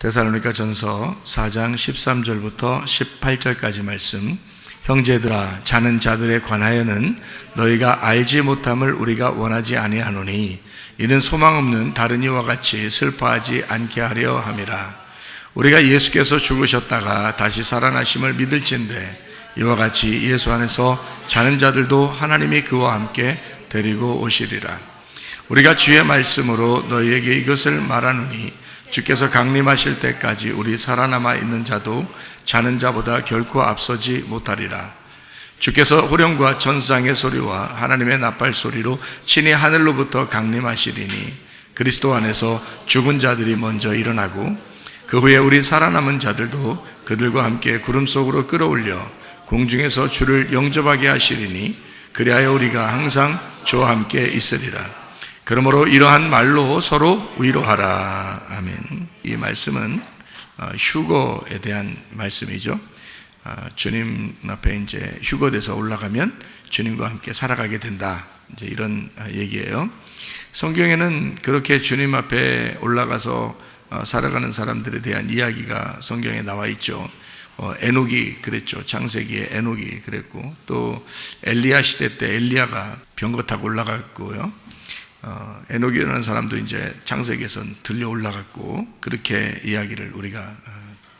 데살로니가전서 4장 13절부터 18절까지 말씀. 형제들아, 자는 자들에 관하여는 너희가 알지 못함을 우리가 원하지 아니하노니 이는 소망 없는 다른 이와 같이 슬퍼하지 않게 하려 함이라. 우리가 예수께서 죽으셨다가 다시 살아나심을 믿을진대 이와 같이 예수 안에서 자는 자들도 하나님이 그와 함께 데리고 오시리라. 우리가 주의 말씀으로 너희에게 이것을 말하노니 주께서 강림하실 때까지 우리 살아남아 있는 자도 자는 자보다 결코 앞서지 못하리라. 주께서 호령과 천상의 소리와 하나님의 나팔 소리로 친히 하늘로부터 강림하시리니 그리스도 안에서 죽은 자들이 먼저 일어나고 그 후에 우리 살아남은 자들도 그들과 함께 구름 속으로 끌어올려 공중에서 주를 영접하게 하시리니 그리하여 우리가 항상 주와 함께 있으리라. 그러므로 이러한 말로 서로 위로하라. 아멘. 이 말씀은 휴거에 대한 말씀이죠. 주님 앞에 이제 휴거돼서 올라가면 주님과 함께 살아가게 된다. 이제 이런 얘기예요. 성경에는 그렇게 주님 앞에 올라가서 살아가는 사람들에 대한 이야기가 성경에 나와 있죠. 에녹이 그랬죠. 창세기에 에녹이 그랬고, 또 엘리야 시대 때 엘리야가 병거 타고 올라갔고요. 에녹이라는 사람도 이제 창세기에서 들려 올라갔고, 그렇게 이야기를 우리가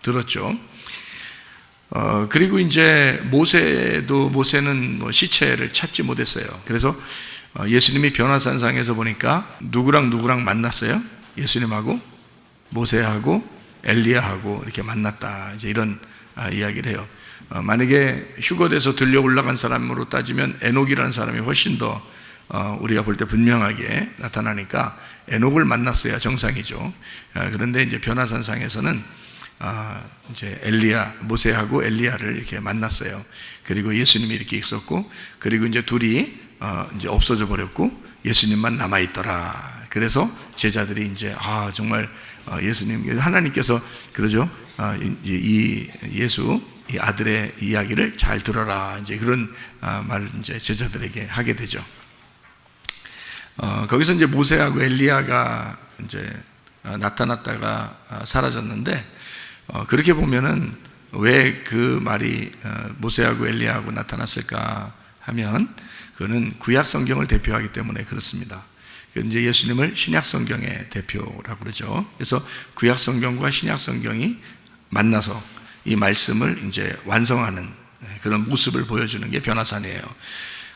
들었죠. 그리고 이제 모세는 뭐 시체를 찾지 못했어요. 그래서 예수님이 변화산상에서 보니까 누구랑 만났어요? 예수님하고 모세하고 엘리야하고 이렇게 만났다. 이제 이런 이야기를 해요. 만약에 휴거돼서 들려 올라간 사람으로 따지면 에녹이라는 사람이 훨씬 더 우리가 볼 때 분명하게 나타나니까 에녹을 만났어야 정상이죠. 그런데 이제 변화산상에서는 이제 모세하고 엘리야를 이렇게 만났어요. 그리고 예수님이 이렇게 있었고, 그리고 이제 둘이 이제 없어져 버렸고 예수님만 남아 있더라. 그래서 제자들이 이제 정말 예수님, 하나님께서 그러죠. 이 예수, 이 아들의 이야기를 잘 들어라. 이제 그런 말을 이제 제자들에게 하게 되죠. 거기서 이제 모세하고 엘리야가 이제 나타났다가 사라졌는데, 그렇게 보면은 왜 그 말이 모세하고 엘리야하고 나타났을까 하면, 그거는 구약 성경을 대표하기 때문에 그렇습니다. 이제 예수님을 신약 성경의 대표라고 그러죠. 그래서 구약 성경과 신약 성경이 만나서 이 말씀을 이제 완성하는 그런 모습을 보여주는 게 변화산이에요.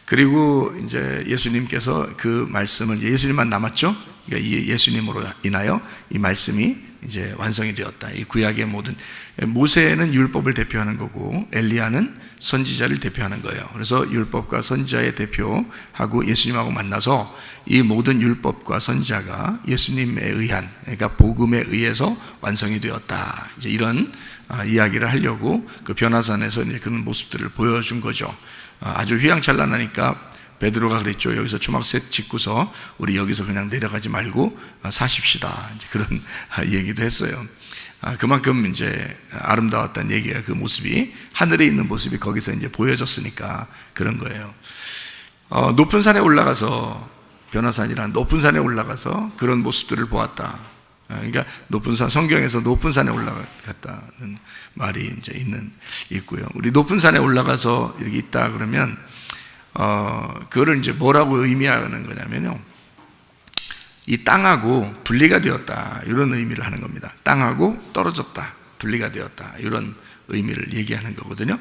그리고 이제 예수님께서 그 말씀을, 예수님만 남았죠? 그러니까 이 예수님으로 인하여 이 말씀이 이제 완성이 되었다. 이 구약의 모든, 모세는 율법을 대표하는 거고 엘리야는 선지자를 대표하는 거예요. 그래서 율법과 선지자의 대표하고 예수님하고 만나서 이 모든 율법과 선지자가 예수님에 의한, 그러니까 복음에 의해서 완성이 되었다. 이제 이런 이야기를 하려고 그 변화산에서 이제 그런 모습들을 보여준 거죠. 아주 휘황찬란하니까 베드로가 그랬죠. 여기서 초막셋 짓고서 우리 여기서 그냥 내려가지 말고 사십시다. 이제 그런 얘기도 했어요. 그만큼 이제 아름다웠다는 얘기가, 그 모습이, 하늘에 있는 모습이 거기서 이제 보여졌으니까 그런 거예요. 높은 산에 올라가서, 변화산이라는 높은 산에 올라가서 그런 모습들을 보았다. 그러니까 높은 산, 성경에서 높은 산에 올라갔다는 말이 이제 있고요. 우리 높은 산에 올라가서 이렇게 있다 그러면, 그거를 이제 뭐라고 의미하는 거냐면요, 이 땅하고 분리가 되었다, 이런 의미를 하는 겁니다. 땅하고 떨어졌다, 분리가 되었다, 이런 의미를 얘기하는 거거든요.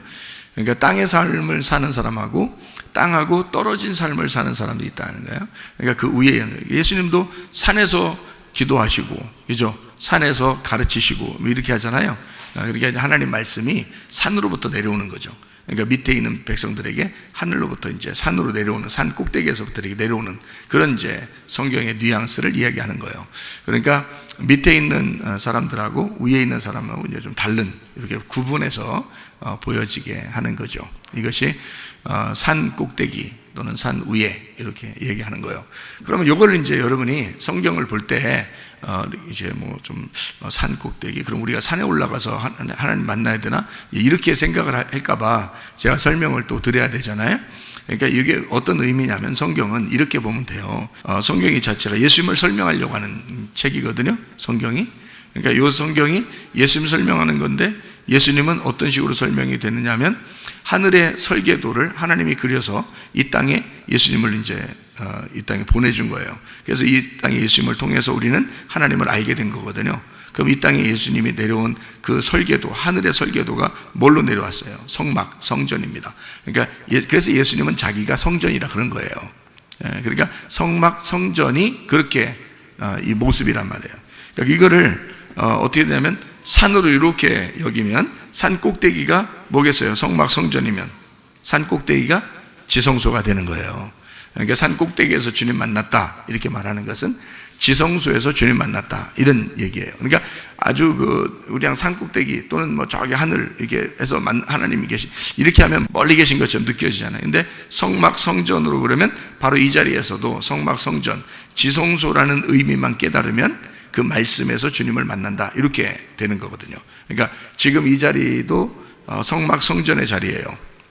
그러니까 땅의 삶을 사는 사람하고 땅하고 떨어진 삶을 사는 사람도 있다는 거예요. 그러니까 그 위에, 예수님도 산에서 기도하시고, 그죠? 산에서 가르치시고, 이렇게 하잖아요. 그러니까 하나님 말씀이 산으로부터 내려오는 거죠. 그러니까 밑에 있는 백성들에게 하늘로부터 이제 산으로 내려오는, 산 꼭대기에서부터 이렇게 내려오는 그런 이제 성경의 뉘앙스를 이야기하는 거예요. 그러니까 밑에 있는 사람들하고 위에 있는 사람하고 이제 좀 다른, 이렇게 구분해서 보여지게 하는 거죠. 이것이 산 꼭대기 또는 산 위에, 이렇게 얘기하는 거예요. 그러면 이걸 이제 여러분이 성경을 볼 때 이제 뭐 좀 산 꼭대기, 그럼 우리가 산에 올라가서 하나님 만나야 되나, 이렇게 생각을 할까봐 제가 설명을 또 드려야 되잖아요. 그러니까 이게 어떤 의미냐면, 성경은 이렇게 보면 돼요. 성경이 자체가 예수님을 설명하려고 하는 책이거든요, 성경이. 그러니까 이 성경이 예수님 설명하는 건데, 예수님은 어떤 식으로 설명이 되느냐 하면 하늘의 설계도를 하나님이 그려서 이 땅에 예수님을 이제 이 땅에 보내준 거예요. 그래서 이 땅에 예수님을 통해서 우리는 하나님을 알게 된 거거든요. 그럼 이 땅에 예수님이 내려온 그 설계도, 하늘의 설계도가 뭘로 내려왔어요? 성막, 성전입니다. 그러니까 그래서 예수님은 자기가 성전이라 그런 거예요. 그러니까 성막, 성전이 그렇게 이 모습이란 말이에요. 그러니까 이거를 어떻게 되냐면 산으로 이렇게 여기면 산 꼭대기가 뭐겠어요? 성막, 성전이면 산 꼭대기가 지성소가 되는 거예요. 그러니까 산 꼭대기에서 주님 만났다 이렇게 말하는 것은 지성소에서 주님 만났다 이런 얘기예요. 그러니까 아주 우리랑 산 꼭대기 또는 뭐 저기 하늘 이렇게 해서 하나님이 계신, 이렇게 하면 멀리 계신 것처럼 느껴지잖아요. 근데 성막, 성전으로 그러면 바로 이 자리에서도 성막, 성전, 지성소라는 의미만 깨달으면 그 말씀에서 주님을 만난다 이렇게 되는 거거든요. 그러니까 지금 이 자리도 성막, 성전의 자리예요.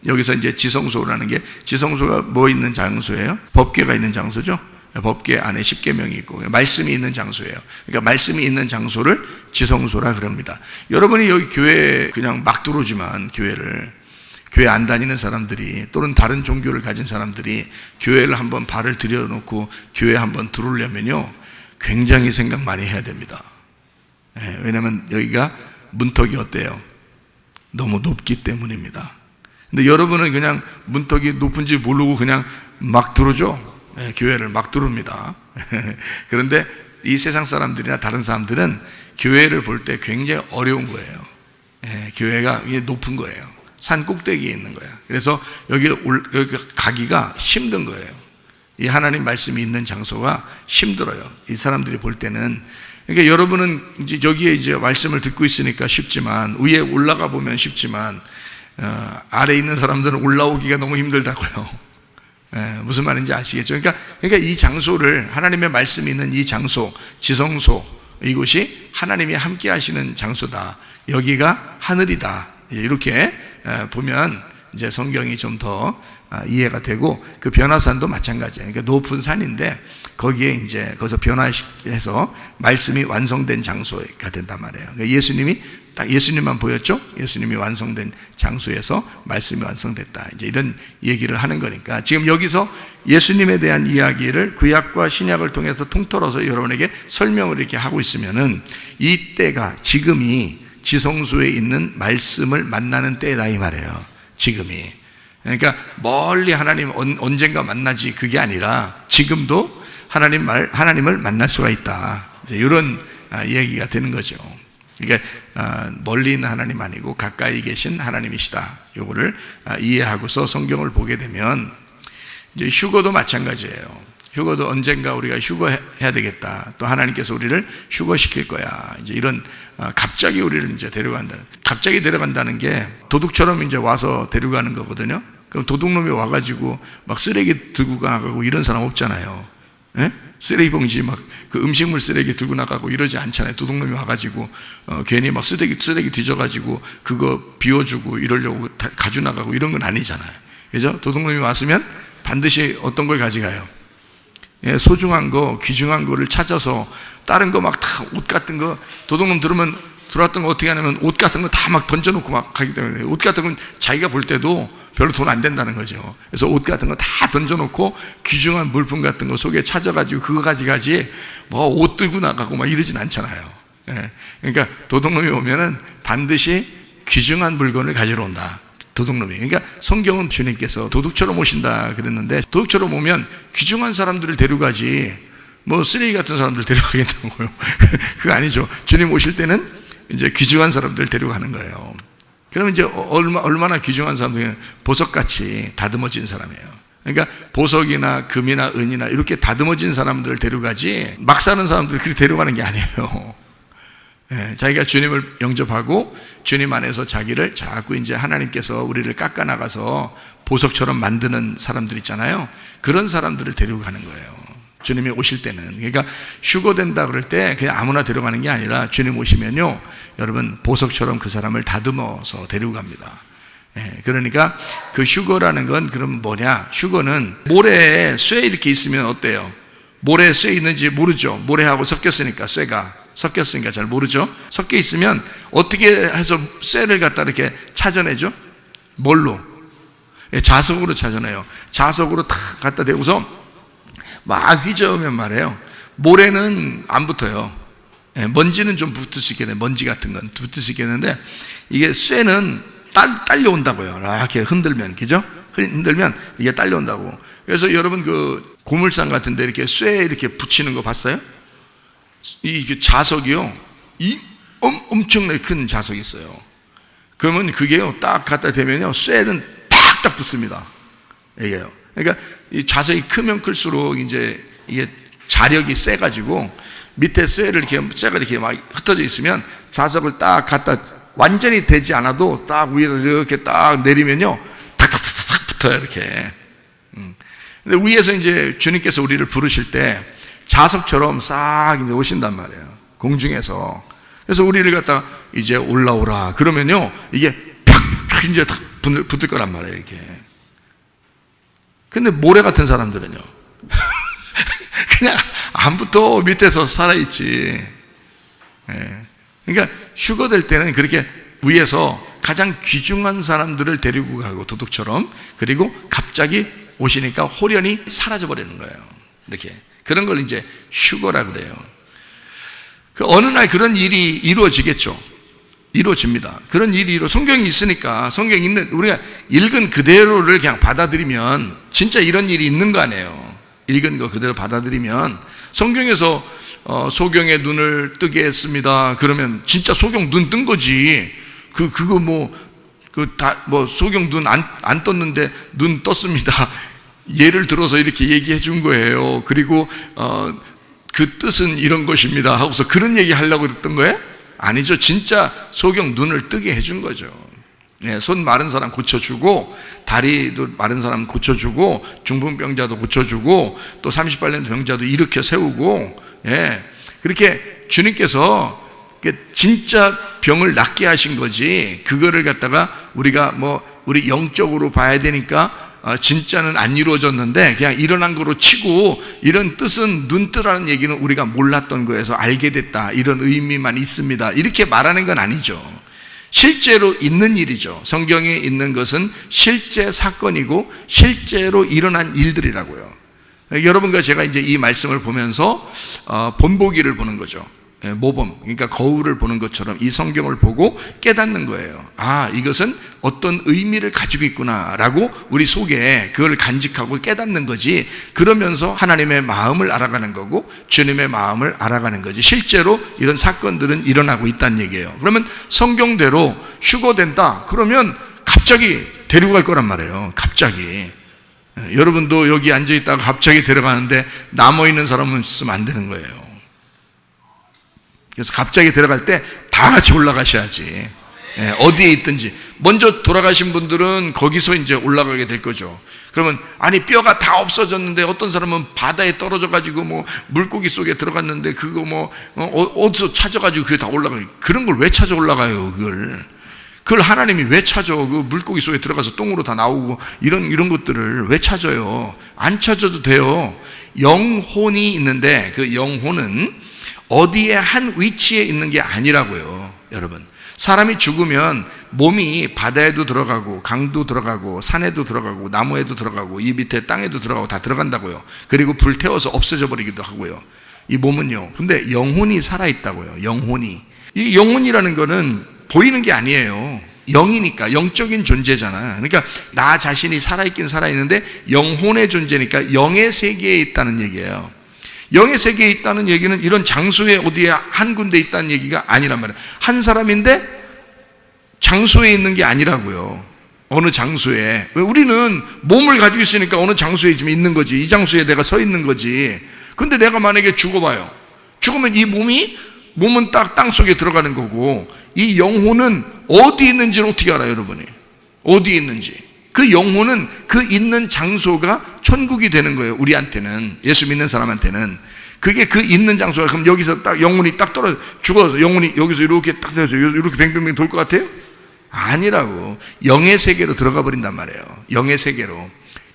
여기서 이제 지성소라는 게, 지성소가 뭐 있는 장소예요? 법궤가 있는 장소죠. 법궤 안에 십계명이 있고 말씀이 있는 장소예요. 그러니까 말씀이 있는 장소를 지성소라 그럽니다. 여러분이 여기 교회 그냥 막 들어오지만 교회 안 다니는 사람들이 또는 다른 종교를 가진 사람들이 교회를 한번 발을 들여놓고 교회 한번 들어오려면요 굉장히 생각 많이 해야 됩니다. 왜냐하면 여기가 문턱이 어때요? 너무 높기 때문입니다. 근데 여러분은 그냥 문턱이 높은지 모르고 그냥 막 들어오죠. 교회를 막 들어옵니다. 그런데 이 세상 사람들이나 다른 사람들은 교회를 볼 때 굉장히 어려운 거예요. 교회가 높은 거예요. 산 꼭대기에 있는 거예요. 그래서 여기 가기가 힘든 거예요. 이 하나님 말씀이 있는 장소가 힘들어요. 이 사람들이 볼 때는. 그러니까 여러분은 이제 여기에 이제 말씀을 듣고 있으니까 쉽지만, 위에 올라가 보면 쉽지만 아래에 있는 사람들은 올라오기가 너무 힘들다고요. 무슨 말인지 아시겠죠? 그러니까 이 장소를, 하나님의 말씀이 있는 이 장소, 지성소, 이곳이 하나님이 함께 하시는 장소다. 여기가 하늘이다. 이렇게 보면 이제 성경이 좀 더 이해가 되고, 그 변화산도 마찬가지예요. 그러니까 높은 산인데 거기에 이제 거기서 변화해서 말씀이 완성된 장소가 된단 말이에요. 그러니까 예수님이 딱 예수님만 보였죠? 예수님이 완성된 장소에서 말씀이 완성됐다. 이제 이런 얘기를 하는 거니까, 지금 여기서 예수님에 대한 이야기를 구약과 신약을 통해서 통틀어서 여러분에게 설명을 이렇게 하고 있으면은 이 때가, 지금이 지성소에 있는 말씀을 만나는 때다 이 말이에요. 지금이. 그러니까 멀리 하나님 언젠가 만나지 그게 아니라 지금도 하나님을 만날 수가 있다. 이제 이런 얘기가 되는 거죠. 그러니까 멀리 있는 하나님 아니고 가까이 계신 하나님이시다. 요거를 이해하고서 성경을 보게 되면, 이제 휴거도 마찬가지예요. 휴거도 언젠가 우리가 휴거해야 되겠다. 또 하나님께서 우리를 휴거시킬 거야. 이제 이런 갑자기 우리를 이제 데려간다. 갑자기 데려간다는 게 도둑처럼 이제 와서 데려가는 거거든요. 그럼 도둑놈이 와가지고 막 쓰레기 들고 가고 이런 사람 없잖아요. 예? 쓰레기 봉지 막 그 음식물 쓰레기 들고 나가고 이러지 않잖아요. 도둑놈이 와가지고 괜히 막 쓰레기 뒤져가지고 그거 비워주고 이러려고 가져 나가고 이런 건 아니잖아요. 그죠? 도둑놈이 왔으면 반드시 어떤 걸 가져가요? 예, 소중한 거, 귀중한 거를 찾아서, 다른 거 막 다 옷 같은 거, 도둑놈 들어왔던 거 어떻게 하냐면 옷 같은 거 다 막 던져놓고 막 가기 때문에, 옷 같은 건 자기가 볼 때도 별로 돈 안 된다는 거죠. 그래서 옷 같은 거 다 던져놓고 귀중한 물품 같은 거 속에 찾아가지고 그거 가져가지, 뭐 옷 들고 나가고 막 이러진 않잖아요. 예, 그러니까 도둑놈이 오면은 반드시 귀중한 물건을 가지러 온다. 도둑놈이. 그러니까 성경은 주님께서 도둑처럼 오신다 그랬는데, 도둑처럼 오면 귀중한 사람들을 데려가지 뭐 쓰레기 같은 사람들 데려가겠다고요. 그거 아니죠. 주님 오실 때는 이제 귀중한 사람들 데려가는 거예요. 그러면 이제 얼마나 귀중한 사람들은 보석같이 다듬어진 사람이에요. 그러니까 보석이나 금이나 은이나 이렇게 다듬어진 사람들을 데려가지 막 사는 사람들을 그렇게 데려가는 게 아니에요. 예, 자기가 주님을 영접하고 주님 안에서 자기를 자꾸 이제 하나님께서 우리를 깎아나가서 보석처럼 만드는 사람들 있잖아요. 그런 사람들을 데려가는 거예요. 주님이 오실 때는. 그러니까 휴거된다 그럴 때 그냥 아무나 데려가는 게 아니라, 주님 오시면요 여러분 보석처럼 그 사람을 다듬어서 데리고 갑니다. 예, 그러니까 그 휴거라는 건 그럼 뭐냐? 휴거는 모래에 쇠 이렇게 있으면 어때요? 모래에 쇠 있는지 모르죠. 모래하고 섞였으니까 쇠가. 섞였으니까 잘 모르죠. 섞여 있으면 어떻게 해서 쇠를 갖다 이렇게 찾아내죠? 뭘로? 자석으로 찾아내요. 자석으로 탁 갖다 대고서 막 휘저으면 말이에요, 모래는 안 붙어요. 먼지는 좀 붙을 수 있겠네. 먼지 같은 건 붙을 수 있겠는데, 이게 쇠는 딸려온다고요. 이렇게 흔들면, 그죠? 흔들면 이게 딸려온다고. 그래서 여러분 그 고물상 같은 데 이렇게 쇠 이렇게 붙이는 거 봤어요? 이 자석이요, 엄청나게 큰 자석이 있어요. 그러면 그게요, 딱 갖다 대면요, 쇠는 딱 붙습니다. 이게요. 그러니까 이 자석이 크면 클수록 이제 이게 자력이 세가지고 밑에 쇠가 이렇게 막 흩어져 있으면 자석을 딱 갖다 완전히 되지 않아도 딱 위에다 이렇게 딱 내리면요, 탁탁탁 붙어요, 이렇게. 근데 위에서 이제 주님께서 우리를 부르실 때 자석처럼 싹 이제 오신단 말이에요, 공중에서. 그래서 우리를 갖다 이제 올라오라 그러면요, 이게 팍 이제 딱 붙을 거란 말이에요, 이렇게. 근데 모래 같은 사람들은요, 그냥 안 붙어, 밑에서 살아있지. 그러니까 휴거될 때는 그렇게 위에서 가장 귀중한 사람들을 데리고 가고, 도둑처럼. 그리고 갑자기 오시니까 홀연히 사라져 버리는 거예요. 이렇게. 그런 걸 이제 휴거라 그래요. 어느 날 그런 일이 이루어지겠죠. 이루어집니다. 그런 일이 성경이 있으니까, 성경 있는, 우리가 읽은 그대로를 그냥 받아들이면 진짜 이런 일이 있는 거 아니에요. 읽은 거 그대로 받아들이면, 성경에서 소경의 눈을 뜨게 했습니다 그러면 진짜 소경 눈 뜬 거지. 그거 소경 눈 안 떴는데 눈 떴습니다, 예를 들어서 이렇게 얘기해 준 거예요. 그리고 그 뜻은 이런 것입니다 하고서 그런 얘기 하려고 그랬던 거예요? 아니죠. 진짜 소경 눈을 뜨게 해준 거죠. 손 마른 사람 고쳐주고, 다리도 마른 사람 고쳐주고, 중풍병자도 고쳐주고, 또 38년 병자도 일으켜 세우고, 그렇게 주님께서 진짜 병을 낫게 하신 거지, 그거를 갖다가 우리가 우리 영적으로 봐야 되니까 진짜는 안 이루어졌는데 그냥 일어난 거로 치고, 이런 뜻은 눈 뜨라는 얘기는 우리가 몰랐던 거에서 알게 됐다, 이런 의미만 있습니다, 이렇게 말하는 건 아니죠. 실제로 있는 일이죠. 성경에 있는 것은 실제 사건이고 실제로 일어난 일들이라고요. 여러분과 제가 이제 이 말씀을 보면서 본보기를 보는 거죠. 모범, 그러니까 거울을 보는 것처럼 이 성경을 보고 깨닫는 거예요. 아, 이것은 어떤 의미를 가지고 있구나라고 우리 속에 그걸 간직하고 깨닫는 거지. 그러면서 하나님의 마음을 알아가는 거고 주님의 마음을 알아가는 거지. 실제로 이런 사건들은 일어나고 있다는 얘기예요. 그러면 성경대로 휴거된다 그러면 갑자기 데리고 갈 거란 말이에요. 갑자기. 여러분도 여기 앉아있다가 갑자기 데려가는데 남아있는 사람은 있으면 안 되는 거예요. 그래서 갑자기 데려갈 때 다 같이 올라가셔야지. 어디에 있든지. 먼저 돌아가신 분들은 거기서 이제 올라가게 될 거죠. 그러면 아니 뼈가 다 없어졌는데, 어떤 사람은 바다에 떨어져가지고 물고기 속에 들어갔는데 그거 어디서 찾아가지고 그게 다 올라가요. 그런 걸 왜 찾아 올라가요? 그걸 하나님이 왜 찾아? 그 물고기 속에 들어가서 똥으로 다 나오고 이런 것들을 왜 찾아요? 안 찾아도 돼요. 영혼이 있는데 그 영혼은 어디에 한 위치에 있는 게 아니라고요. 여러분, 사람이 죽으면 몸이 바다에도 들어가고 강도 들어가고 산에도 들어가고 나무에도 들어가고 이 밑에 땅에도 들어가고 다 들어간다고요. 그리고 불태워서 없어져 버리기도 하고요. 이 몸은요. 근데 영혼이 살아있다고요. 이 영혼이라는 거는 보이는 게 아니에요. 영이니까, 영적인 존재잖아. 그러니까 나 자신이 살아있긴 살아있는데 영혼의 존재니까 영의 세계에 있다는 얘기예요. 영의 세계에 있다는 얘기는 이런 장소에 어디에 한 군데 있다는 얘기가 아니란 말이에요. 한 사람인데 장소에 있는 게 아니라고요. 어느 장소에. 우리는 몸을 가지고 있으니까 어느 장소에 좀 있는 거지. 이 장소에 내가 서 있는 거지. 근데 내가 만약에 죽어봐요. 죽으면 이 몸은 딱 땅속에 들어가는 거고, 이 영혼은 어디 있는지를 어떻게 알아요, 여러분이? 어디에 있는지. 그 영혼은 그 있는 장소가 천국이 되는 거예요. 우리한테는, 예수 믿는 사람한테는. 그게 그 있는 장소가, 그럼 여기서 딱 영혼이 딱 떨어져 죽어서 영혼이 여기서 이렇게 딱 돼서 이렇게 뱅뱅뱅 돌 것 같아요? 아니라고. 영의 세계로 들어가 버린단 말이에요. 영의 세계로.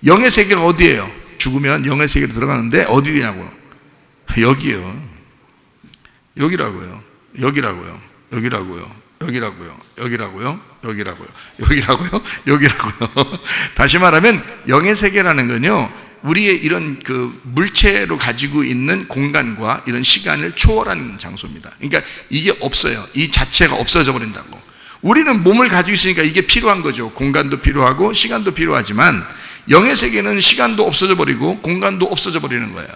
영의 세계가 어디예요? 죽으면 영의 세계로 들어가는데 어디냐고? 여기요. 여기라고요. 여기라고요. 여기라고요. 여기라고요. 여기라고요. 여기라고요. 여기라고요. 여기라고요. 다시 말하면 영의 세계라는 건요, 우리의 이런 그 물체로 가지고 있는 공간과 이런 시간을 초월한 장소입니다. 그러니까 이게 없어요. 이 자체가 없어져 버린다고. 우리는 몸을 가지고 있으니까 이게 필요한 거죠. 공간도 필요하고 시간도 필요하지만 영의 세계는 시간도 없어져 버리고 공간도 없어져 버리는 거예요.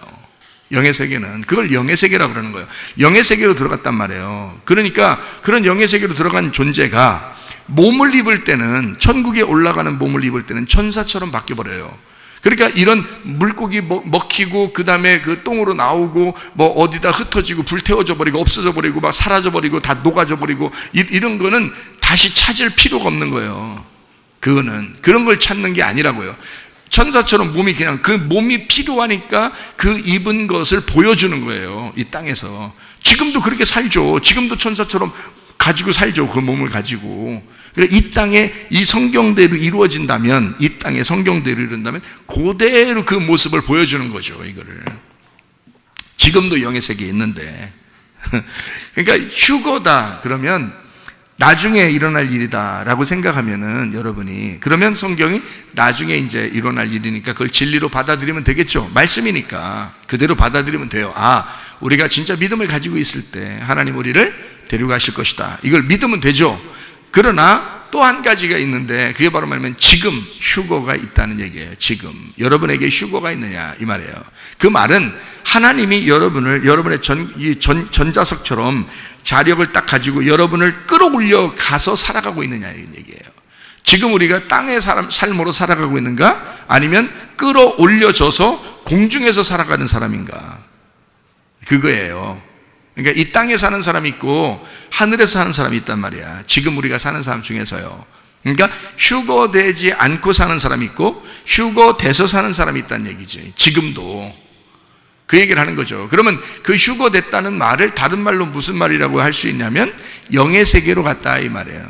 영의 세계는 그걸 영의 세계라고 그러는 거예요. 영의 세계로 들어갔단 말이에요. 그러니까 그런 영의 세계로 들어간 존재가 몸을 입을 때는, 천국에 올라가는 몸을 입을 때는 천사처럼 바뀌어 버려요. 그러니까 이런 물고기 먹히고 그 다음에 그 똥으로 나오고 뭐 어디다 흩어지고 불태워져 버리고 없어져 버리고 막 사라져 버리고 다 녹아져 버리고 이런 거는 다시 찾을 필요가 없는 거예요. 그거는 그런 걸 찾는 게 아니라고요. 천사처럼 몸이 그냥 그 몸이 필요하니까 그 입은 것을 보여주는 거예요. 이 땅에서 지금도 그렇게 살죠. 지금도 천사처럼 가지고 살죠. 그 몸을 가지고. 그러니까 이 땅에 이 성경대로 이루어진다면, 이 땅에 성경대로 이룬다면 그대로 그 모습을 보여주는 거죠. 이거를 지금도 영의 세계에 있는데 그러니까 휴거다 그러면 나중에 일어날 일이다 라고 생각하면은 여러분이, 그러면 성경이 나중에 이제 일어날 일이니까 그걸 진리로 받아들이면 되겠죠. 말씀이니까 그대로 받아들이면 돼요. 아, 우리가 진짜 믿음을 가지고 있을 때 하나님 우리를 데려가실 것이다, 이걸 믿으면 되죠. 그러나 또 한 가지가 있는데 그게 바로 뭐냐면 지금 휴거가 있다는 얘기예요. 지금 여러분에게 휴거가 있느냐 이 말이에요. 그 말은 하나님이 여러분을 여러분의 전자석처럼 자력을 딱 가지고 여러분을 끌어올려 가서 살아가고 있느냐 이런 얘기예요. 지금 우리가 땅의 삶으로 살아가고 있는가, 아니면 끌어올려져서 공중에서 살아가는 사람인가, 그거예요. 그러니까 이 땅에 사는 사람이 있고 하늘에서 사는 사람이 있단 말이야. 지금 우리가 사는 사람 중에서요. 그러니까 휴거되지 않고 사는 사람이 있고 휴거돼서 사는 사람이 있다는 얘기지. 지금도 그 얘기를 하는 거죠. 그러면 그 휴거됐다는 말을 다른 말로 무슨 말이라고 할 수 있냐면 영의 세계로 갔다 이 말이에요.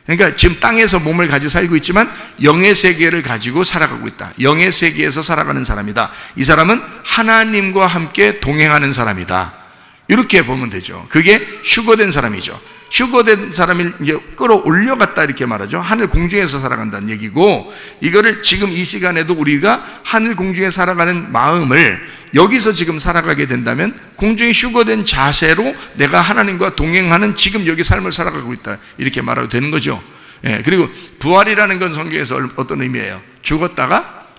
그러니까 지금 땅에서 몸을 가지고 살고 있지만 영의 세계를 가지고 살아가고 있다. 영의 세계에서 살아가는 사람이다. 이 사람은 하나님과 함께 동행하는 사람이다. 이렇게 보면 되죠. 그게 휴거된 사람이죠. 휴거된 사람을 이제 끌어올려갔다 이렇게 말하죠. 하늘 공중에서 살아간다는 얘기고, 이거를 지금 이 시간에도 우리가 하늘 공중에 살아가는 마음을 여기서 지금 살아가게 된다면 공중에 휴거된 자세로 내가 하나님과 동행하는 지금 여기 삶을 살아가고 있다 이렇게 말하도 되는 거죠. 예, 그리고 부활이라는 건 성경에서 어떤 의미예요?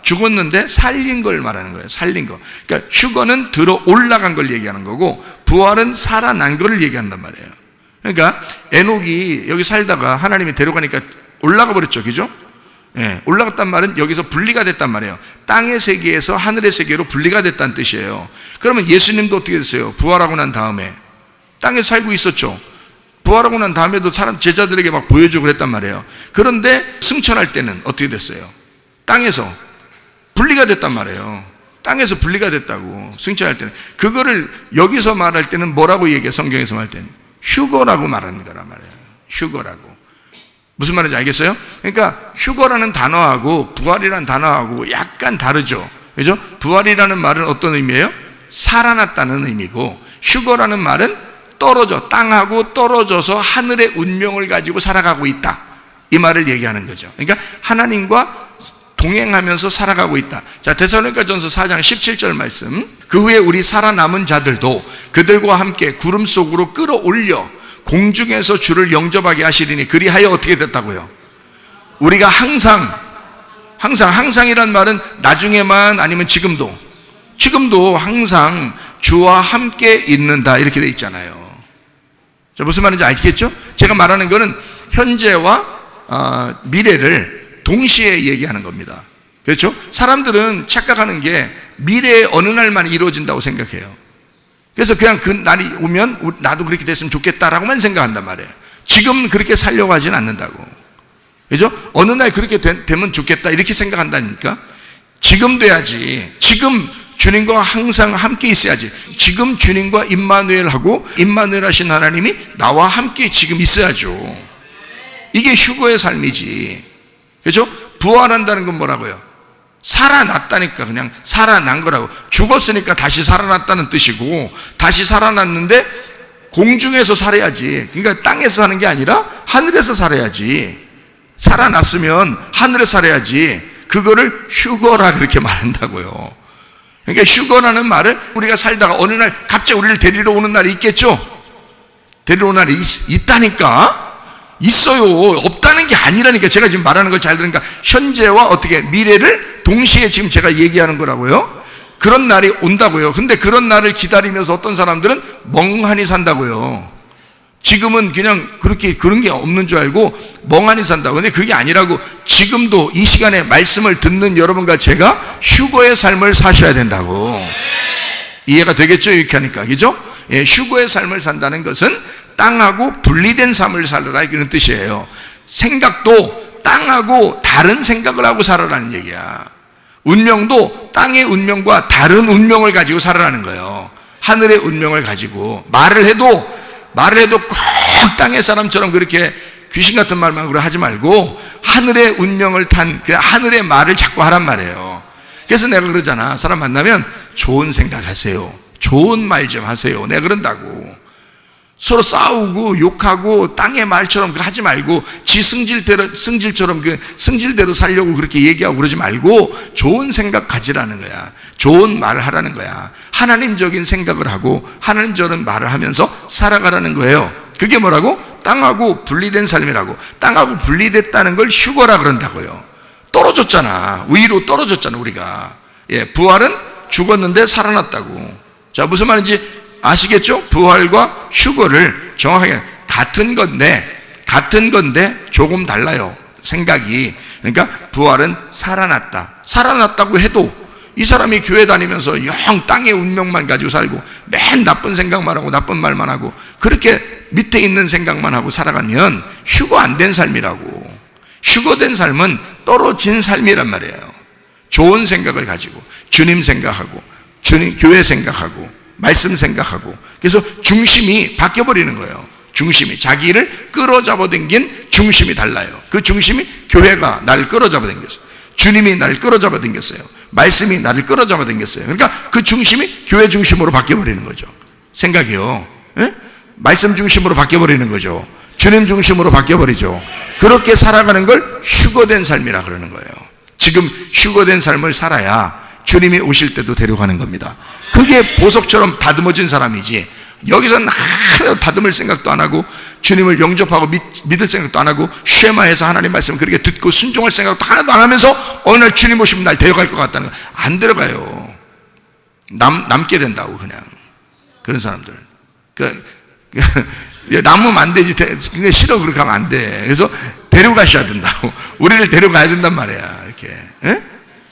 죽었는데 살린 걸 말하는 거예요. 살린 거. 그러니까 휴거는 들어 올라간 걸 얘기하는 거고 부활은 살아난 걸 얘기한단 말이에요. 그러니까 에녹이 여기 살다가 하나님이 데려가니까 올라가 버렸죠. 그죠? 예, 올라갔단 말은 여기서 분리가 됐단 말이에요. 땅의 세계에서 하늘의 세계로 분리가 됐다는 뜻이에요. 그러면 예수님도 어떻게 됐어요? 부활하고 난 다음에 땅에서 살고 있었죠. 부활하고 난 다음에도 사람 제자들에게 막 보여주고 그랬단 말이에요. 그런데 승천할 때는 어떻게 됐어요? 땅에서 분리가 됐단 말이에요. 땅에서 분리가 됐다고. 승천할 때는 그거를 여기서 말할 때는 뭐라고 얘기해? 성경에서 말할 때는 휴거라고 말하는 거란 말이에요. 휴거라고. 무슨 말인지 알겠어요? 그러니까 휴거라는 단어하고 부활이라는 단어하고 약간 다르죠. 그죠? 부활이라는 말은 어떤 의미예요? 살아났다는 의미고, 휴거라는 말은 땅하고 떨어져서 하늘의 운명을 가지고 살아가고 있다, 이 말을 얘기하는 거죠. 그러니까 하나님과 동행하면서 살아가고 있다. 자, 데살로니가전서 4장 17절 말씀. 그 후에 우리 살아남은 자들도 그들과 함께 구름 속으로 끌어올려 공중에서 주를 영접하게 하시리니 그리하여 어떻게 됐다고요? 우리가 항상이란 말은 나중에만 아니면 지금도 항상 주와 함께 있는다 이렇게 돼 있잖아요. 자, 무슨 말인지 알겠죠? 제가 말하는 거는 현재와 미래를 동시에 얘기하는 겁니다. 그렇죠? 사람들은 착각하는 게 미래의 어느 날만 이루어진다고 생각해요. 그래서 그냥 그 날이 오면 나도 그렇게 됐으면 좋겠다라고만 생각한단 말이에요. 지금 그렇게 살려고 하진 않는다고. 그죠? 어느 날 그렇게 되면 좋겠다 이렇게 생각한다니까. 지금 돼야지. 지금 주님과 항상 함께 있어야지. 지금 주님과 임마누엘하고 임마누엘 하신 하나님이 나와 함께 지금 있어야죠. 이게 휴거의 삶이지. 그렇죠? 부활한다는 건 뭐라고요? 살아났다니까. 그냥 살아난 거라고. 죽었으니까 다시 살아났다는 뜻이고, 다시 살아났는데 공중에서 살아야지. 그러니까 땅에서 사는 게 아니라 하늘에서 살아야지. 살아났으면 하늘에 살아야지. 그거를 휴거라 그렇게 말한다고요. 그러니까 휴거라는 말을 우리가 살다가 어느 날 갑자기 우리를 데리러 오는 날이 있겠죠? 데리러 오는 날이 있다니까? 있어요. 없다는 게 아니라니까. 제가 지금 말하는 걸 잘 들으니까 현재와 어떻게 미래를 동시에 지금 제가 얘기하는 거라고요. 그런 날이 온다고요. 근데 그런 날을 기다리면서 어떤 사람들은 멍하니 산다고요. 지금은 그냥 그렇게 그런 게 없는 줄 알고 멍하니 산다고. 근데 그게 아니라고. 지금도 이 시간에 말씀을 듣는 여러분과 제가 휴거의 삶을 사셔야 된다고. 이해가 되겠죠? 이렇게 하니까. 그죠? 예, 휴거의 삶을 산다는 것은 땅하고 분리된 삶을 살아라 이런 뜻이에요. 생각도 땅하고 다른 생각을 하고 살아라는 얘기야. 운명도 땅의 운명과 다른 운명을 가지고 살아라는 거예요. 하늘의 운명을 가지고 말을 해도 꼭 땅의 사람처럼 그렇게 귀신 같은 말만 하지 말고 하늘의 운명을 탄 그 하늘의 말을 자꾸 하란 말이에요. 그래서 내가 그러잖아. 사람 만나면 좋은 생각하세요. 좋은 말 좀 하세요. 내가 그런다고. 서로 싸우고 욕하고 땅의 말처럼 하지 말고 지 승질처럼 그 승질대로 살려고 그렇게 얘기하고 그러지 말고 좋은 생각 가지라는 거야. 좋은 말을 하라는 거야. 하나님적인 생각을 하고 하나님적인 말을 하면서 살아가라는 거예요. 그게 뭐라고? 땅하고 분리된 삶이라고. 땅하고 분리됐다는 걸 휴거라 그런다고요. 떨어졌잖아. 위로 떨어졌잖아 우리가. 예, 부활은 죽었는데 살아났다고. 자, 무슨 말인지 아시겠죠? 부활과 휴거를 정확하게 같은 건데 조금 달라요. 생각이. 그러니까 부활은 살아났다고 해도 이 사람이 교회 다니면서 영 땅의 운명만 가지고 살고 맨 나쁜 생각만 하고 나쁜 말만 하고 그렇게 밑에 있는 생각만 하고 살아가면 휴거 안 된 삶이라고. 휴거된 삶은 떨어진 삶이란 말이에요. 좋은 생각을 가지고 주님 생각하고 주님 교회 생각하고 말씀 생각하고 그래서 중심이 바뀌어버리는 거예요. 중심이 자기를 끌어잡아 당긴 중심이 달라요. 그 중심이 교회가 나를 끌어잡아 당겼어요. 주님이 나를 끌어잡아 당겼어요. 말씀이 나를 끌어잡아 당겼어요. 그러니까 그 중심이 교회 중심으로 바뀌어버리는 거죠. 생각이요. 에? 말씀 중심으로 바뀌어버리는 거죠. 주님 중심으로 바뀌어버리죠. 그렇게 살아가는 걸 휴거된 삶이라 그러는 거예요. 지금 휴거된 삶을 살아야 주님이 오실 때도 데려가는 겁니다. 그게 보석처럼 다듬어진 사람이지 여기서는 하나도 다듬을 생각도 안 하고 주님을 영접하고 믿을 생각도 안 하고 쉐마해서 하나님 말씀을 그렇게 듣고 순종할 생각도 하나도 안 하면서 어느 날 주님 오시면 날 데려갈 것 같다는 거 안 데려가요. 남게 된다고. 그냥 그런 사람들 남으면 안 되지. 근데 싫어 그렇게 하면 안 돼. 그래서 데려가셔야 된다고. 우리를 데려가야 된단 말이야. 이렇게. 에?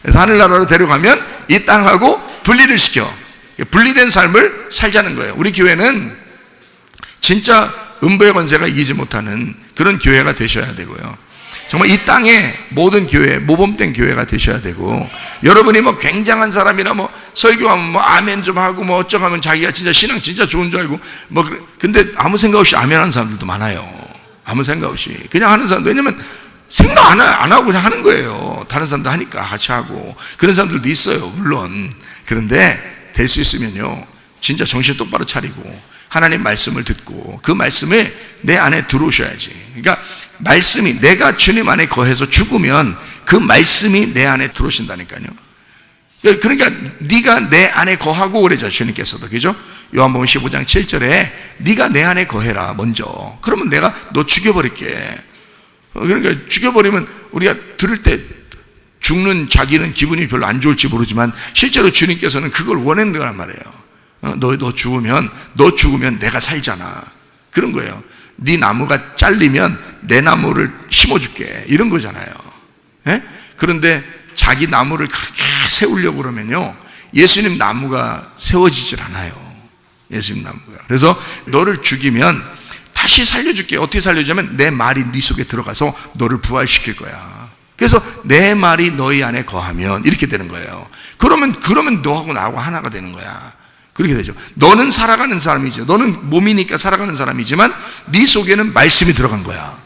그래서 하늘나라로 데려가면 이 땅하고 분리를 시켜. 분리된 삶을 살자는 거예요. 우리 교회는 진짜 음부의 권세가 이기지 못하는 그런 교회가 되셔야 되고요. 정말 이 땅의 모든 교회, 모범된 교회가 되셔야 되고, 여러분이 뭐 굉장한 사람이나 뭐 설교하면 뭐 아멘 좀 하고 뭐 어쩌고 하면 자기가 진짜 신앙 진짜 좋은 줄 알고 뭐 근데 아무 생각 없이 아멘 하는 사람들도 많아요. 아무 생각 없이 그냥 하는 사람. 왜냐면 생각 안 하고 그냥 하는 거예요. 다른 사람도 하니까 같이 하고. 그런 사람들도 있어요, 물론. 그런데 될 수 있으면요, 진짜 정신 똑바로 차리고 하나님 말씀을 듣고 그 말씀에 내 안에 들어오셔야지. 그러니까 말씀이 내가 주님 안에 거해서 죽으면 그 말씀이 내 안에 들어오신다니까요. 그러니까 네가 내 안에 거하고 그러죠, 주님께서도. 그죠? 요한복음 15장 7절에 네가 내 안에 거해라 먼저. 그러면 내가 너 죽여버릴게. 그러니까 죽여버리면 우리가 들을 때 죽는 자기는 기분이 별로 안 좋을지 모르지만 실제로 주님께서는 그걸 원하는 거란 말이에요. 너 죽으면 내가 살잖아. 그런 거예요. 네 나무가 잘리면 내 나무를 심어줄게. 이런 거잖아요. 예? 그런데 자기 나무를 그렇게 세우려고 그러면요, 예수님 나무가 세워지질 않아요. 예수님 나무가. 그래서 너를 죽이면 다시 살려줄게. 어떻게 살려주냐면 내 말이 네 속에 들어가서 너를 부활시킬 거야. 그래서 내 말이 너희 안에 거하면 이렇게 되는 거예요. 그러면 너하고 나하고 하나가 되는 거야. 그렇게 되죠. 너는 살아가는 사람이죠. 너는 몸이니까 살아가는 사람이지만 네 속에는 말씀이 들어간 거야.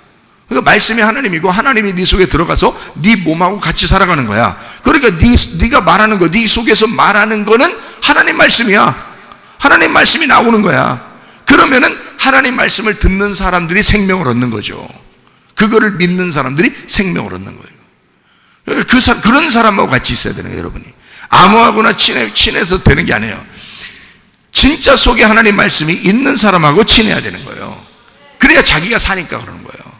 그러니까 말씀이 하나님이고 하나님이 네 속에 들어가서 네 몸하고 같이 살아가는 거야. 그러니까 네가 말하는 거, 네 속에서 말하는 거는 하나님 말씀이야. 하나님 말씀이 나오는 거야. 그러면은 하나님 말씀을 듣는 사람들이 생명을 얻는 거죠. 그거를 믿는 사람들이 생명을 얻는 거예요. 그런 사람하고 같이 있어야 되는 거예요, 여러분이. 아무하고나 친해서 되는 게 아니에요. 진짜 속에 하나님 말씀이 있는 사람하고 친해야 되는 거예요. 그래야 자기가 사니까 그러는 거예요.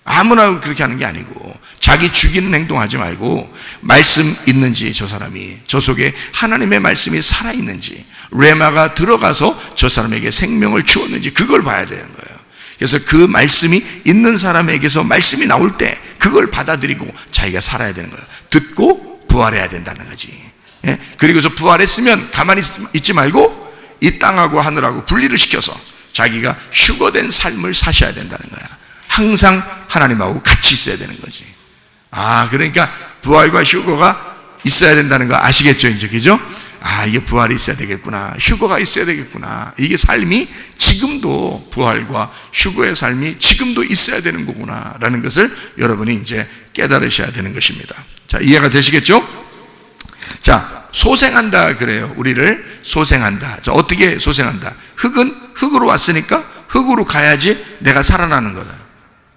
아무나 그렇게 하는 게 아니고, 자기 죽이는 행동하지 말고 말씀 있는지, 저 사람이 저 속에 하나님의 말씀이 살아있는지, 레마가 들어가서 저 사람에게 생명을 주었는지, 그걸 봐야 되는 거예요. 그래서 그 말씀이 있는 사람에게서 말씀이 나올 때 그걸 받아들이고 자기가 살아야 되는 거예요. 듣고 부활해야 된다는 거지. 예? 그리고서 부활했으면 가만히 있지 말고 이 땅하고 하늘하고 분리를 시켜서 자기가 휴거된 삶을 사셔야 된다는 거야. 항상 하나님하고 같이 있어야 되는 거지. 그러니까 부활과 휴거가 있어야 된다는 거 아시겠죠, 이제? 그죠? 이게 부활이 있어야 되겠구나, 휴거가 있어야 되겠구나, 이게 삶이 지금도, 부활과 휴거의 삶이 지금도 있어야 되는 거구나 라는 것을 여러분이 이제 깨달으셔야 되는 것입니다. 자, 이해가 되시겠죠? 자, 소생한다 그래요. 우리를 소생한다. 자, 어떻게 소생한다? 흙은 흙으로 왔으니까 흙으로 가야지 내가 살아나는 거다.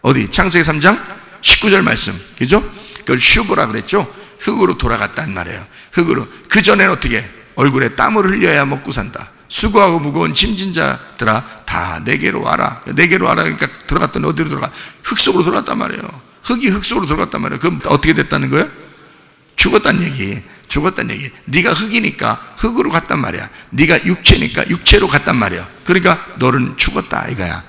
어디? 창세기 3장 19절 말씀, 그죠? 그걸 휴거라 그랬죠? 흙으로 돌아갔단 말이에요. 흙으로. 그 전에는 어떻게? 얼굴에 땀을 흘려야 먹고 산다. 수고하고 무거운 짐진 자들아 다 내게로 와라. 내게로 와라. 그러니까 들어갔더니 어디로 들어가? 흙 속으로 들어갔단 말이에요. 흙이 흙 속으로 들어갔단 말이에요. 그럼 어떻게 됐다는 거예요? 죽었단 얘기. 죽었단 얘기. 네가 흙이니까 흙으로 갔단 말이야. 네가 육체니까 육체로 갔단 말이야. 그러니까 너는 죽었다 이거야.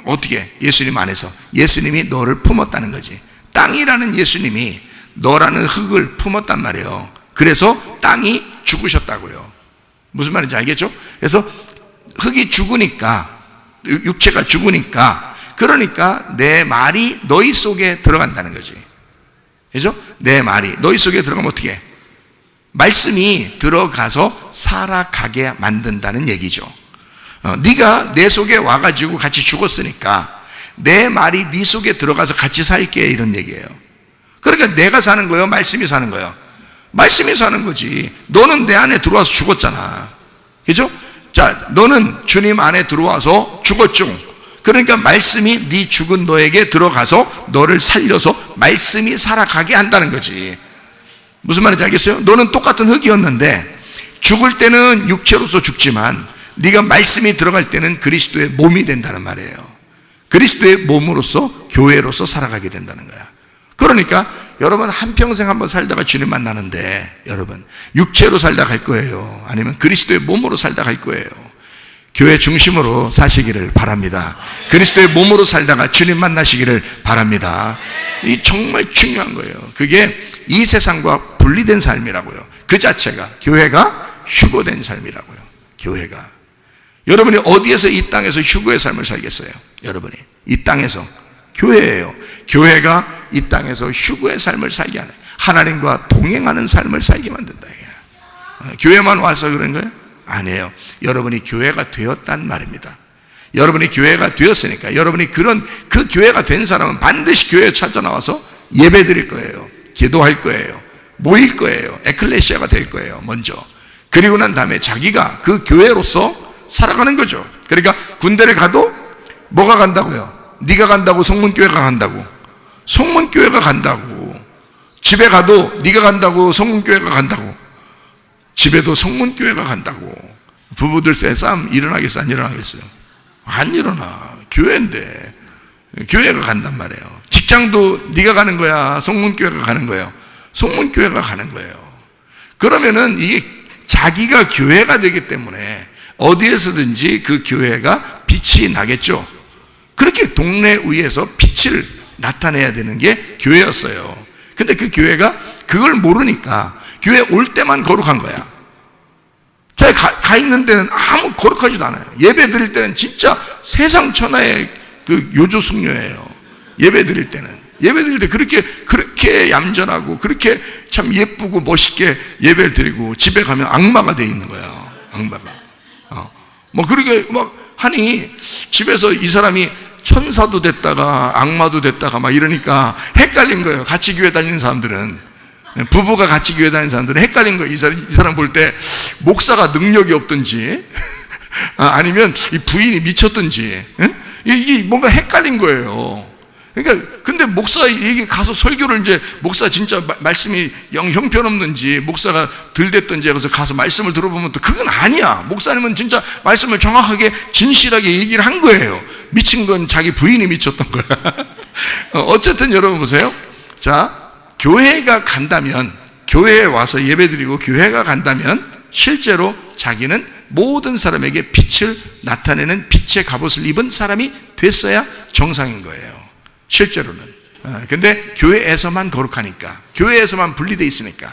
어떻게? 예수님 안에서 예수님이 너를 품었다는 거지. 땅이라는 예수님이 너라는 흙을 품었단 말이에요. 그래서 땅이 죽으셨다고요. 무슨 말인지 알겠죠? 그래서 흙이 죽으니까, 육체가 죽으니까, 그러니까 내 말이 너희 속에 들어간다는 거지. 그죠? 내 말이 너희 속에 들어가면 어떻게 해? 말씀이 들어가서 살아가게 만든다는 얘기죠. 네가 내 속에 와가지고 같이 죽었으니까 내 말이 네 속에 들어가서 같이 살게, 이런 얘기예요. 그러니까 내가 사는 거예요? 말씀이 사는 거예요? 말씀이 사는 거지. 너는 내 안에 들어와서 죽었잖아. 그죠? 자, 너는 주님 안에 들어와서 죽었죠. 그러니까 말씀이 네 죽은 너에게 들어가서 너를 살려서 말씀이 살아가게 한다는 거지. 무슨 말인지 알겠어요? 너는 똑같은 흙이었는데 죽을 때는 육체로서 죽지만 네가 말씀이 들어갈 때는 그리스도의 몸이 된다는 말이에요. 그리스도의 몸으로서, 교회로서 살아가게 된다는 거야. 그러니까 여러분 한평생 한번 살다가 주님 만나는데 여러분 육체로 살다 갈 거예요? 아니면 그리스도의 몸으로 살다 갈 거예요? 교회 중심으로 사시기를 바랍니다. 그리스도의 몸으로 살다가 주님 만나시기를 바랍니다. 이 정말 중요한 거예요. 그게 이 세상과 분리된 삶이라고요. 그 자체가, 교회가 휴거된 삶이라고요. 교회가. 여러분이 어디에서 이 땅에서 휴거의 삶을 살겠어요? 여러분이 이 땅에서, 교회예요. 교회가 이 땅에서 휴거의 삶을 살게 하는, 하나님과 동행하는 삶을 살게 만든다. 교회만 와서 그런 거예요? 아니에요. 여러분이 교회가 되었단 말입니다. 여러분이 교회가 되었으니까 여러분이 그 교회가 된 사람은 반드시 교회에 찾아 나와서 예배 드릴 거예요. 기도할 거예요. 모일 거예요. 에클레시아가 될 거예요. 먼저. 그리고 난 다음에 자기가 그 교회로서 살아가는 거죠. 그러니까 군대를 가도 뭐가 간다고요? 네가 간다고 성문교회가 간다고. 성문교회가 간다고. 집에 가도 네가 간다고 성문교회가 간다고. 집에도 성문교회가 간다고. 부부들 싸움 일어나겠어, 안 일어나겠어요? 안 일어나. 교회인데 교회가 간단 말이에요. 직장도 네가 가는 거야, 성문교회가 가는 거예요? 성문교회가 가는 거예요. 그러면은 이게 자기가 교회가 되기 때문에 어디에서든지 그 교회가 빛이 나겠죠. 그렇게 동네 위에서 빛을 나타내야 되는 게 교회였어요. 근데 그 교회가 그걸 모르니까 교회 올 때만 거룩한 거야. 저희 가 있는 데는 아무 거룩하지도 않아요. 예배 드릴 때는 진짜 세상 천하의 그 요조숙녀예요. 예배 드릴 때 그렇게 얌전하고 그렇게 참 예쁘고 멋있게 예배를 드리고 집에 가면 악마가 돼 있는 거야. 악마가. 그렇게 하니 집에서 이 사람이 천사도 됐다가 악마도 됐다가 막 이러니까 헷갈린 거예요. 같이 교회 다니는 사람들은, 부부가 같이 교회 다니는 사람들은 헷갈린 거예요. 이 사람 볼 때 목사가 능력이 없든지 아니면 이 부인이 미쳤든지, 이게 뭔가 헷갈린 거예요. 그러니까 근데 목사 얘기 가서 설교를 이제 목사 진짜 말씀이 영 형편없는지 목사가 덜 됐든지 해서 가서 말씀을 들어보면 또 그건 아니야. 목사님은 진짜 말씀을 정확하게 진실하게 얘기를 한 거예요. 미친 건 자기 부인이 미쳤던 거야. 어쨌든 여러분 보세요. 자, 교회가 간다면, 교회에 와서 예배드리고 교회가 간다면 실제로 자기는 모든 사람에게 빛을 나타내는 빛의 갑옷을 입은 사람이 됐어야 정상인 거예요. 실제로는. 근데 교회에서만 거룩하니까, 교회에서만 분리되어 있으니까,